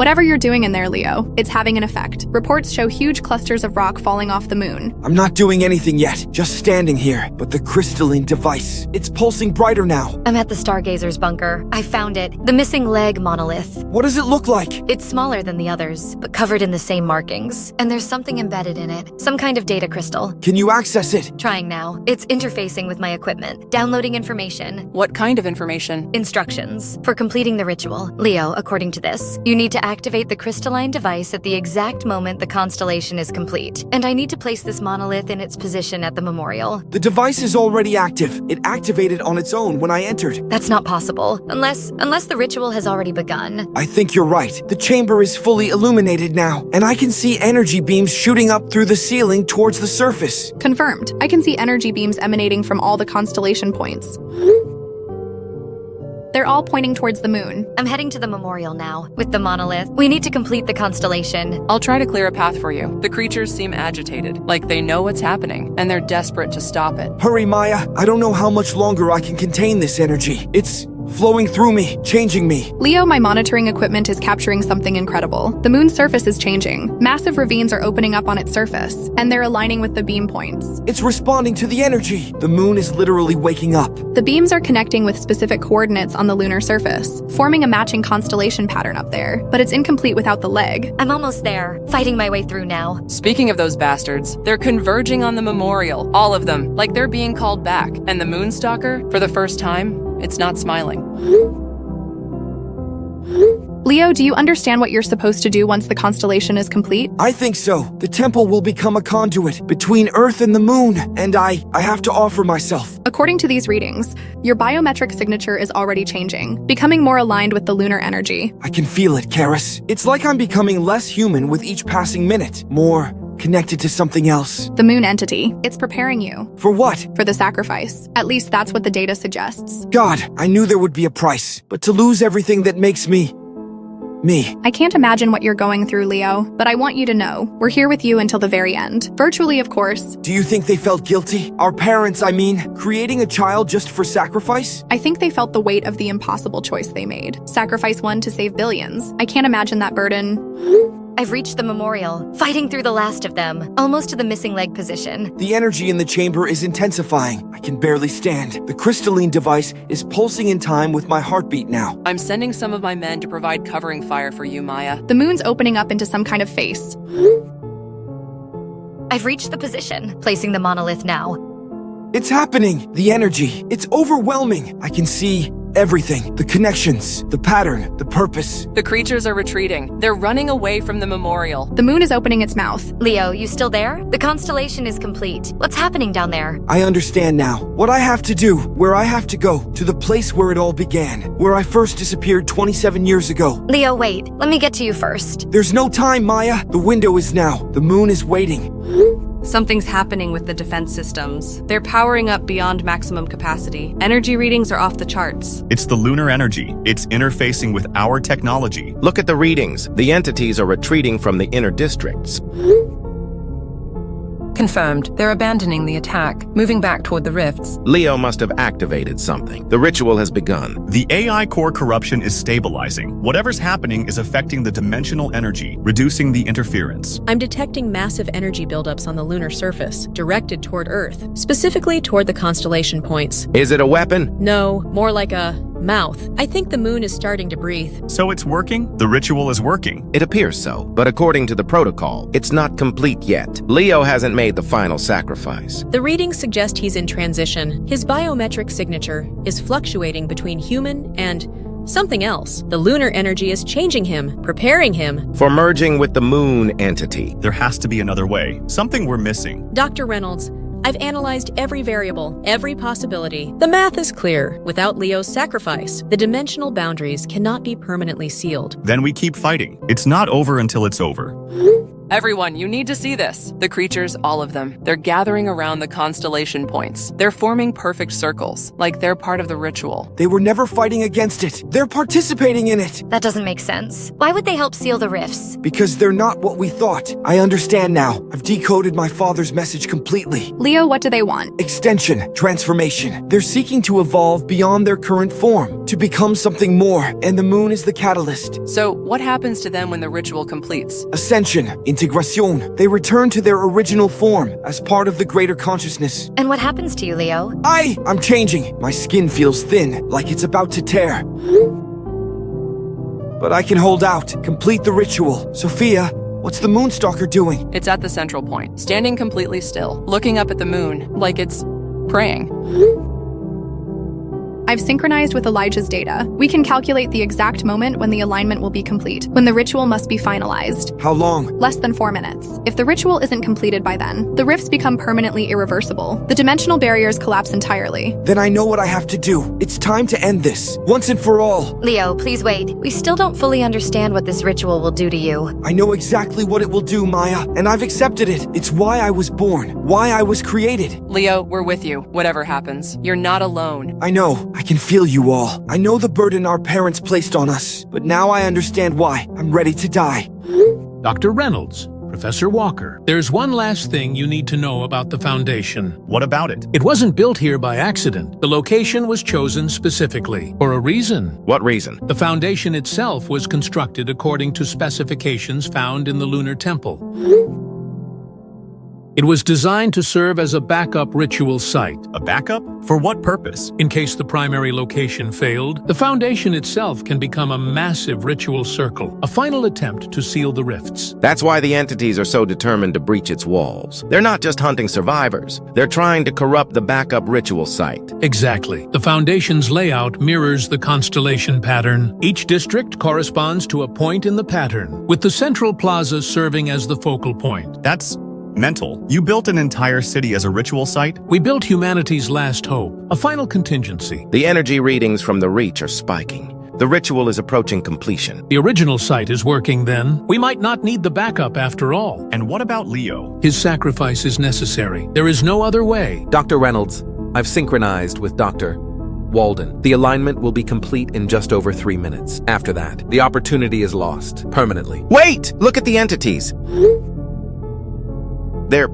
Whatever you're doing in there, Leo, it's having an effect. Reports show huge clusters of rock falling off the moon. I'm not doing anything yet, just standing here. But the crystalline device, it's pulsing brighter now. I'm at the Stargazer's bunker. I found it. The missing leg monolith. What does it look like? It's smaller than the others, but covered in the same markings. And there's something embedded in it. Some kind of data crystal. Can you access it? Trying now. It's interfacing with my equipment. Downloading information. What kind of information? Instructions. For completing the ritual. Leo, according to this, you need to activate the crystalline device at the exact moment the constellation is complete. And I need to place this monolith in its position at the memorial. The device is already active. It activated on its own when I entered. That's not possible. Unless the ritual has already begun. I think you're right. The chamber is fully illuminated now, and I can see energy beams shooting up through the ceiling towards the surface. Confirmed. I can see energy beams emanating from all the constellation points. They're all pointing towards the moon. I'm heading to the memorial now, with the monolith. We need to complete the constellation. I'll try to clear a path for you. The creatures seem agitated, like they know what's happening, and they're desperate to stop it. Hurry, Maya. I don't know how much longer I can contain this energy. It's flowing through me, changing me. Leo, my monitoring equipment is capturing something incredible. The moon's surface is changing. Massive ravines are opening up on its surface, and they're aligning with the beam points. It's responding to the energy. The moon is literally waking up. The beams are connecting with specific coordinates on the lunar surface, forming a matching constellation pattern up there, but it's incomplete without the leg. I'm almost there, fighting my way through now. Speaking of those bastards, they're converging on the memorial, all of them, like they're being called back. And the Moonstalker, for the first time, it's not smiling. Leo, do you understand what you're supposed to do once the constellation is complete? I think so. The temple will become a conduit between Earth and the moon, and I have to offer myself. According to these readings, your biometric signature is already changing, becoming more aligned with the lunar energy. I can feel it, Karis. It's like I'm becoming less human with each passing minute, more connected to something else. The moon entity. It's preparing you. For what? For the sacrifice. At least that's what the data suggests. God, I knew there would be a price, but to lose everything that makes me. I can't imagine what you're going through, Leo, but I want you to know, we're here with you until the very end. Virtually, of course. Do you think they felt guilty? Our parents, I mean, creating a child just for sacrifice? I think they felt the weight of the impossible choice they made. Sacrifice one to save billions. I can't imagine that burden. I've reached the memorial, fighting through the last of them, almost to the missing leg position. The energy in the chamber is intensifying. I can barely stand. The crystalline device is pulsing in time with my heartbeat now. I'm sending some of my men to provide covering fire for you, Maya. The moon's opening up into some kind of face. I've reached the position, placing the monolith now. It's happening! The energy, it's overwhelming. I can see everything. The connections, the pattern, the purpose. The creatures are retreating. They're running away from the memorial. The moon is opening its mouth. Leo, you still there? The constellation is complete. What's happening down there? I understand now. What I have to do, where I have to go, to the place where it all began, where I first disappeared 27 years ago. Leo, wait. Let me get to you first. There's no time, Maya. The window is now. The moon is waiting. Something's happening with the defense systems. They're powering up beyond maximum capacity. Energy readings are off the charts. It's the lunar energy. It's interfacing with our technology. Look at the readings. The entities are retreating from the inner districts. Confirmed. They're abandoning the attack, moving back toward the rifts. Leo must have activated something. The ritual has begun. The AI core corruption is stabilizing. Whatever's happening is affecting the dimensional energy, reducing the interference. I'm detecting massive energy buildups on the lunar surface, directed toward Earth, specifically toward the constellation points. Is it a weapon? No, more like a mouth. I think the moon is starting to breathe. So it's working? The ritual is working. It appears so, but according to the protocol, it's not complete yet. Leo hasn't made the final sacrifice. The readings suggest he's in transition. His biometric signature is fluctuating between human and something else. The lunar energy is changing him, preparing him for merging with the moon entity. There has to be another way. Something we're missing. Dr. Reynolds, I've analyzed every variable, every possibility. The math is clear. Without Leo's sacrifice, the dimensional boundaries cannot be permanently sealed. Then we keep fighting. It's not over until it's over. Everyone, you need to see this. The creatures, all of them, they're gathering around the constellation points. They're forming perfect circles, like they're part of the ritual. They were never fighting against it. They're participating in it. That doesn't make sense. Why would they help seal the rifts? Because they're not what we thought. I understand now. I've decoded my father's message completely. Leo, what do they want? Extension, transformation. They're seeking to evolve beyond their current form, to become something more, and the moon is the catalyst. So, what happens to them when the ritual completes? Ascension, integration. They return to their original form as part of the greater consciousness. And what happens to you, Leo? I'm changing. My skin feels thin, like it's about to tear. But I can hold out, complete the ritual. Sophia, what's the Moonstalker doing? It's at the central point, standing completely still, looking up at the moon, like it's praying. I've synchronized with Elijah's data. We can calculate the exact moment when the alignment will be complete, when the ritual must be finalized. How long? Less than 4 minutes. If the ritual isn't completed by then, the rifts become permanently irreversible. The dimensional barriers collapse entirely. Then I know what I have to do. It's time to end this, once and for all. Leo, please wait. We still don't fully understand what this ritual will do to you. I know exactly what it will do, Maya, and I've accepted it. It's why I was born, why I was created. Leo, we're with you, whatever happens. You're not alone. I know. I can feel you all. I know the burden our parents placed on us, but now I understand why. I'm ready to die. Dr. Reynolds, Professor Walker, there's one last thing you need to know about the Foundation. What about it? It wasn't built here by accident. The location was chosen specifically for a reason. What reason? The Foundation itself was constructed according to specifications found in the lunar temple. It was designed to serve as a backup ritual site. A backup? For what purpose? In case the primary location failed, the Foundation itself can become a massive ritual circle, a final attempt to seal the rifts. That's why the entities are so determined to breach its walls. They're not just hunting survivors. They're trying to corrupt the backup ritual site. Exactly. The Foundation's layout mirrors the constellation pattern. Each district corresponds to a point in the pattern, with the central plaza serving as the focal point. That's mental. You built an entire city as a ritual site? We built humanity's last hope, a final contingency. The energy readings from the Reach are spiking. The ritual is approaching completion. The original site is working then. We might not need the backup after all. And what about Leo? His sacrifice is necessary. There is no other way. Dr. Reynolds, I've synchronized with Dr. Walden. The alignment will be complete in just over 3 minutes. After that, the opportunity is lost, permanently. Wait! Look at the entities. They're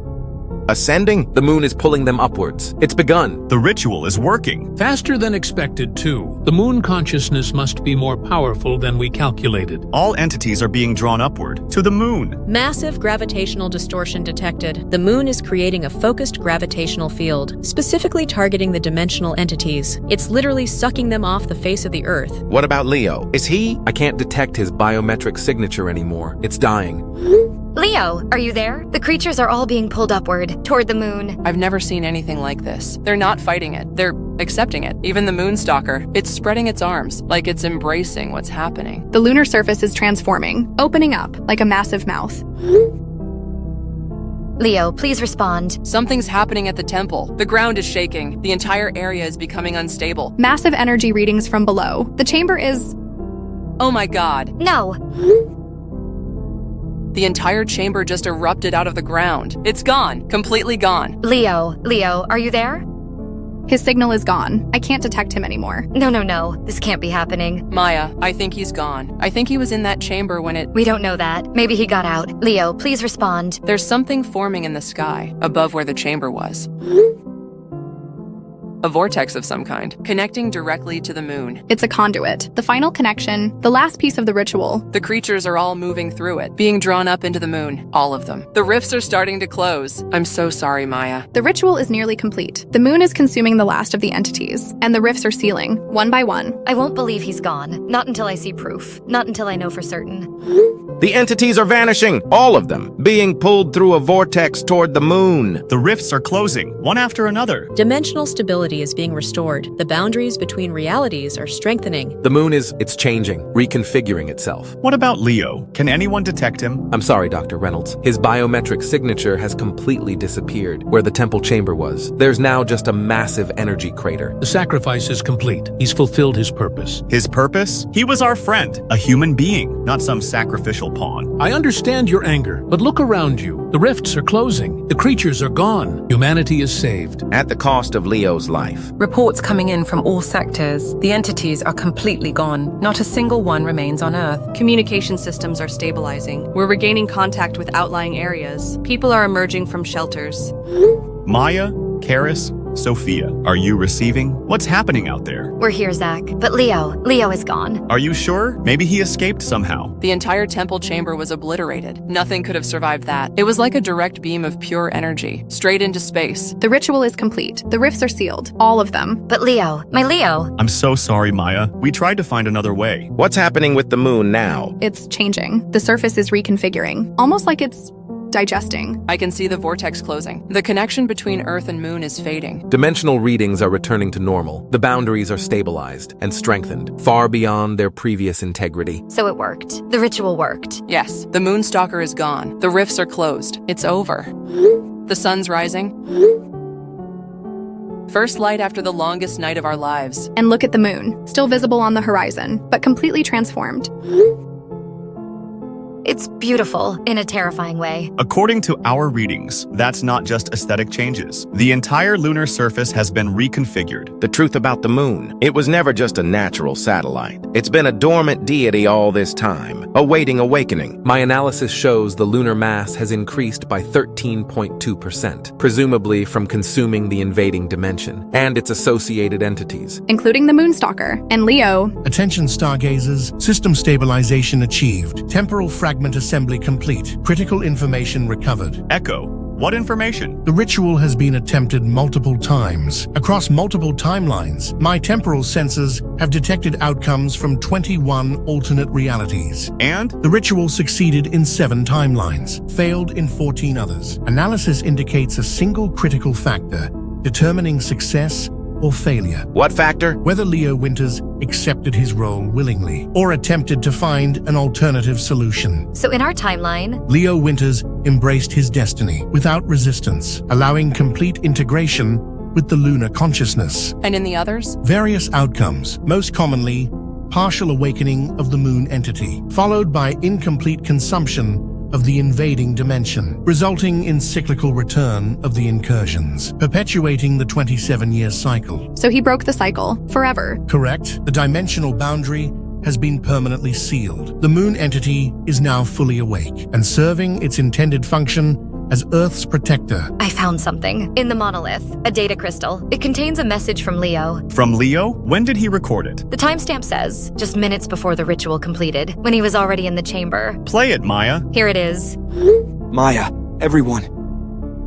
ascending? The moon is pulling them upwards. It's begun. The ritual is working. Faster than expected, too. The moon consciousness must be more powerful than we calculated. All entities are being drawn upward, to the moon. Massive gravitational distortion detected. The moon is creating a focused gravitational field, specifically targeting the dimensional entities. It's literally sucking them off the face of the Earth. What about Leo? Is he? I can't detect his biometric signature anymore. It's dying. Leo, are you there? The creatures are all being pulled upward, toward the moon. I've never seen anything like this. They're not fighting it. They're accepting it. Even the Moonstalker, it's spreading its arms, like it's embracing what's happening. The lunar surface is transforming, opening up like a massive mouth. Leo, please respond. Something's happening at the temple. The ground is shaking. The entire area is becoming unstable. Massive energy readings from below. The chamber is... Oh my god. No. The entire chamber just erupted out of the ground. It's gone. Completely gone. Leo, are you there? His signal is gone. I can't detect him anymore. No. This can't be happening. Maya, I think he's gone. I think he was in that chamber when it... We don't know that. Maybe he got out. Leo, please respond. There's something forming in the sky, above where the chamber was. A vortex of some kind, connecting directly to the moon. It's a conduit. The final connection, the last piece of the ritual. The creatures are all moving through it, being drawn up into the moon. All of them. The rifts are starting to close. I'm so sorry, Maya. The ritual is nearly complete. The moon is consuming the last of the entities, and the rifts are sealing, one by one. I won't believe he's gone. Not until I see proof. Not until I know for certain. The entities are vanishing, all of them, being pulled through a vortex toward the moon. The rifts are closing, one after another. Dimensional stability reality is being restored. The boundaries between realities are strengthening. The moon it's changing, reconfiguring itself. What about Leo? Can anyone detect him? I'm sorry, Dr. Reynolds. His biometric signature has completely disappeared where the temple chamber was. There's now just a massive energy crater. The sacrifice is complete. He's fulfilled his purpose. His purpose? He was our friend, a human being, not some sacrificial pawn. I understand your anger, but look around you. The rifts are closing. The creatures are gone. Humanity is saved. At the cost of Leo's life. Reports coming in from all sectors. The entities are completely gone. Not a single one remains on Earth. Communication systems are stabilizing. We're regaining contact with outlying areas. People are emerging from shelters. Maya, Karis, Sophia, are you receiving? What's happening out there? We're here, Zach. But Leo is gone. Are you sure? Maybe he escaped somehow. The entire temple chamber was obliterated. Nothing could have survived that. It was like a direct beam of pure energy, straight into space. The ritual is complete. The rifts are sealed. All of them. But Leo, my Leo. I'm so sorry, Maya. We tried to find another way. What's happening with the moon now? It's changing. The surface is reconfiguring. Almost like it's digesting. I can see the vortex closing. The connection between Earth and Moon is fading. Dimensional readings are returning to normal. The boundaries are stabilized and strengthened, far beyond their previous integrity. So it worked. The ritual worked. Yes, the Moonstalker is gone. The rifts are closed. It's over. The sun's rising. First light after the longest night of our lives. And look at the moon, still visible on the horizon, but completely transformed. It's beautiful in a terrifying way. According to our readings, that's not just aesthetic changes. The entire lunar surface has been reconfigured. The truth about the moon, it was never just a natural satellite. It's been a dormant deity all this time, awaiting awakening. My analysis shows the lunar mass has increased by 13.2%, presumably from consuming the invading dimension and its associated entities. Including the Moonstalker and Leo. Attention stargazers, system stabilization achieved. Temporal fragment assembly complete. Critical information recovered. Echo, what information? The ritual has been attempted multiple times. Across multiple timelines, my temporal sensors have detected outcomes from 21 alternate realities. And? The ritual succeeded in 7 timelines, failed in 14 others. Analysis indicates a single critical factor, determining success or failure. What factor? Whether Leo Winters accepted his role willingly or attempted to find an alternative solution. So in our timeline, Leo Winters embraced his destiny without resistance, allowing complete integration with the lunar consciousness. And in the others? Various outcomes, most commonly partial awakening of the moon entity, followed by incomplete consumption of the invading dimension, resulting in cyclical return of the incursions, perpetuating the 27-year cycle. So he broke the cycle, forever. Correct. The dimensional boundary has been permanently sealed. The moon entity is now fully awake and serving its intended function as Earth's protector. I found something. In the monolith, a data crystal. It contains a message from Leo. From Leo? When did he record it? The timestamp says, just minutes before the ritual completed, when he was already in the chamber. Play it, Maya. Here it is. Maya, everyone,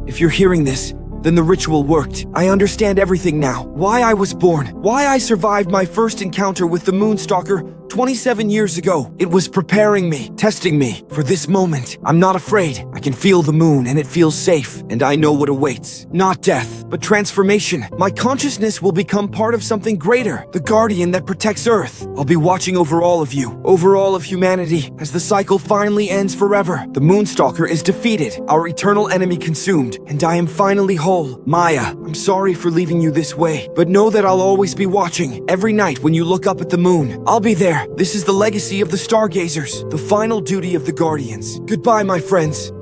if you're hearing this, then the ritual worked. I understand everything now. Why I was born. Why I survived my first encounter with the Moonstalker 27 years ago. It was preparing me, testing me for this moment. I'm not afraid. I can feel the moon and it feels safe, and I know what awaits. Not death, but transformation. My consciousness will become part of something greater, the guardian that protects Earth. I'll be watching over all of you, over all of humanity, as the cycle finally ends forever. The Moonstalker is defeated, our eternal enemy consumed, and I am finally whole. Maya, I'm sorry for leaving you this way, but know that I'll always be watching. Every night when you look up at the moon, I'll be there. This is the legacy of the Stargazers, the final duty of the Guardians. Goodbye, my friends.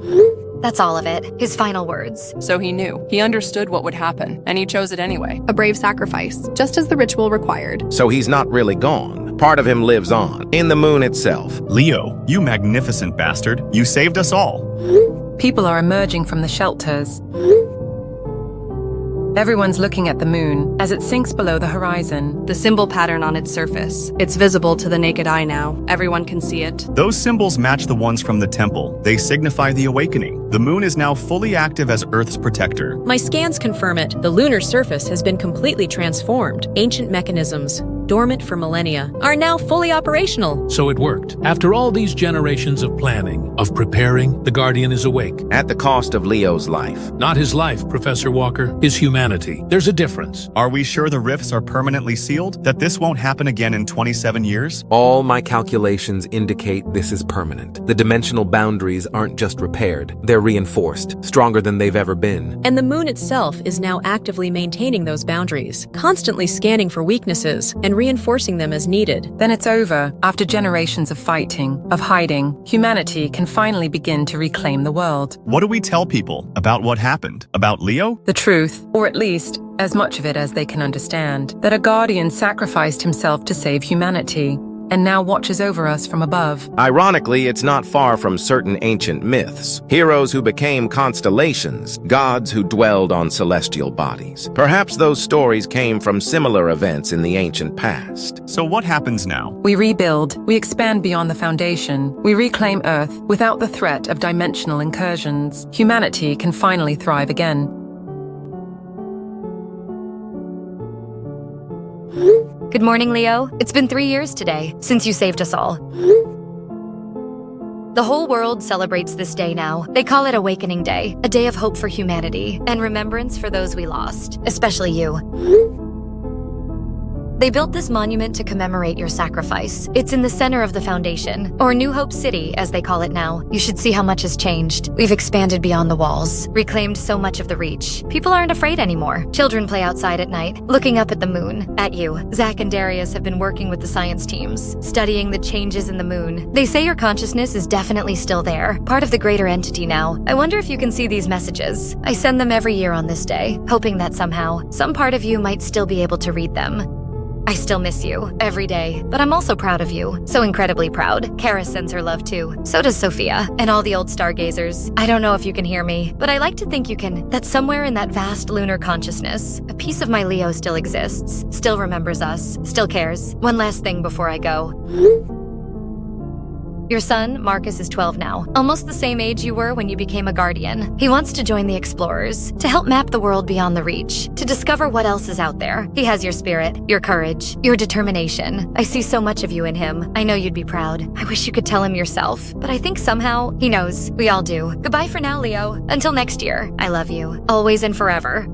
That's all of it. His final words. So he knew. He understood what would happen, and he chose it anyway. A brave sacrifice, just as the ritual required. So he's not really gone. Part of him lives on, in the moon itself. Leo, you magnificent bastard. You saved us all. People are emerging from the shelters. Everyone's looking at the moon as it sinks below the horizon. The symbol pattern on its surface. It's visible to the naked eye now. Everyone can see it. Those symbols match the ones from the temple. They signify the awakening. The moon is now fully active as Earth's protector. My scans confirm it. The lunar surface has been completely transformed. Ancient mechanisms, dormant for millennia, are now fully operational. So it worked. After all these generations of planning, of preparing, the Guardian is awake. At the cost of Leo's life. Not his life, Professor Walker, his humanity. There's a difference. Are we sure the rifts are permanently sealed? That this won't happen again in 27 years? All my calculations indicate this is permanent. The dimensional boundaries aren't just repaired, they're reinforced, stronger than they've ever been. And the moon itself is now actively maintaining those boundaries, constantly scanning for weaknesses and reinforcing them as needed. Then it's over. After generations of fighting, of hiding, humanity can finally begin to reclaim the world. What do we tell people about what happened? About Leo? The truth, or at least as much of it as they can understand, that a guardian sacrificed himself to save humanity, and now watches over us from above. Ironically, it's not far from certain ancient myths. Heroes who became constellations, gods who dwelled on celestial bodies. Perhaps those stories came from similar events in the ancient past. So what happens now? We rebuild, we expand beyond the foundation, we reclaim Earth without the threat of dimensional incursions. Humanity can finally thrive again. Good morning, Leo. It's been 3 years today since you saved us all. The whole world celebrates this day now. They call it Awakening Day, a day of hope for humanity and remembrance for those we lost, especially you. They built this monument to commemorate your sacrifice. It's in the center of the foundation, or New Hope City, as they call it now. You should see how much has changed. We've expanded beyond the walls, reclaimed so much of the reach. People aren't afraid anymore. Children play outside at night, looking up at the moon, at you. Zach and Darius have been working with the science teams, studying the changes in the moon. They say your consciousness is definitely still there, part of the greater entity now. I wonder if you can see these messages. I send them every year on this day, hoping that somehow, some part of you might still be able to read them. I still miss you, every day, but I'm also proud of you. So incredibly proud. Kara sends her love too. So does Sophia, and all the old stargazers. I don't know if you can hear me, but I like to think you can. That somewhere in that vast lunar consciousness, a piece of my Leo still exists, still remembers us, still cares. One last thing before I go. Your son, Marcus, is 12 now, almost the same age you were when you became a guardian. He wants to join the explorers, to help map the world beyond the reach, to discover what else is out there. He has your spirit, your courage, your determination. I see so much of you in him. I know you'd be proud. I wish you could tell him yourself, but I think somehow he knows. We all do. Goodbye for now, Leo. Until next year, I love you, always and forever.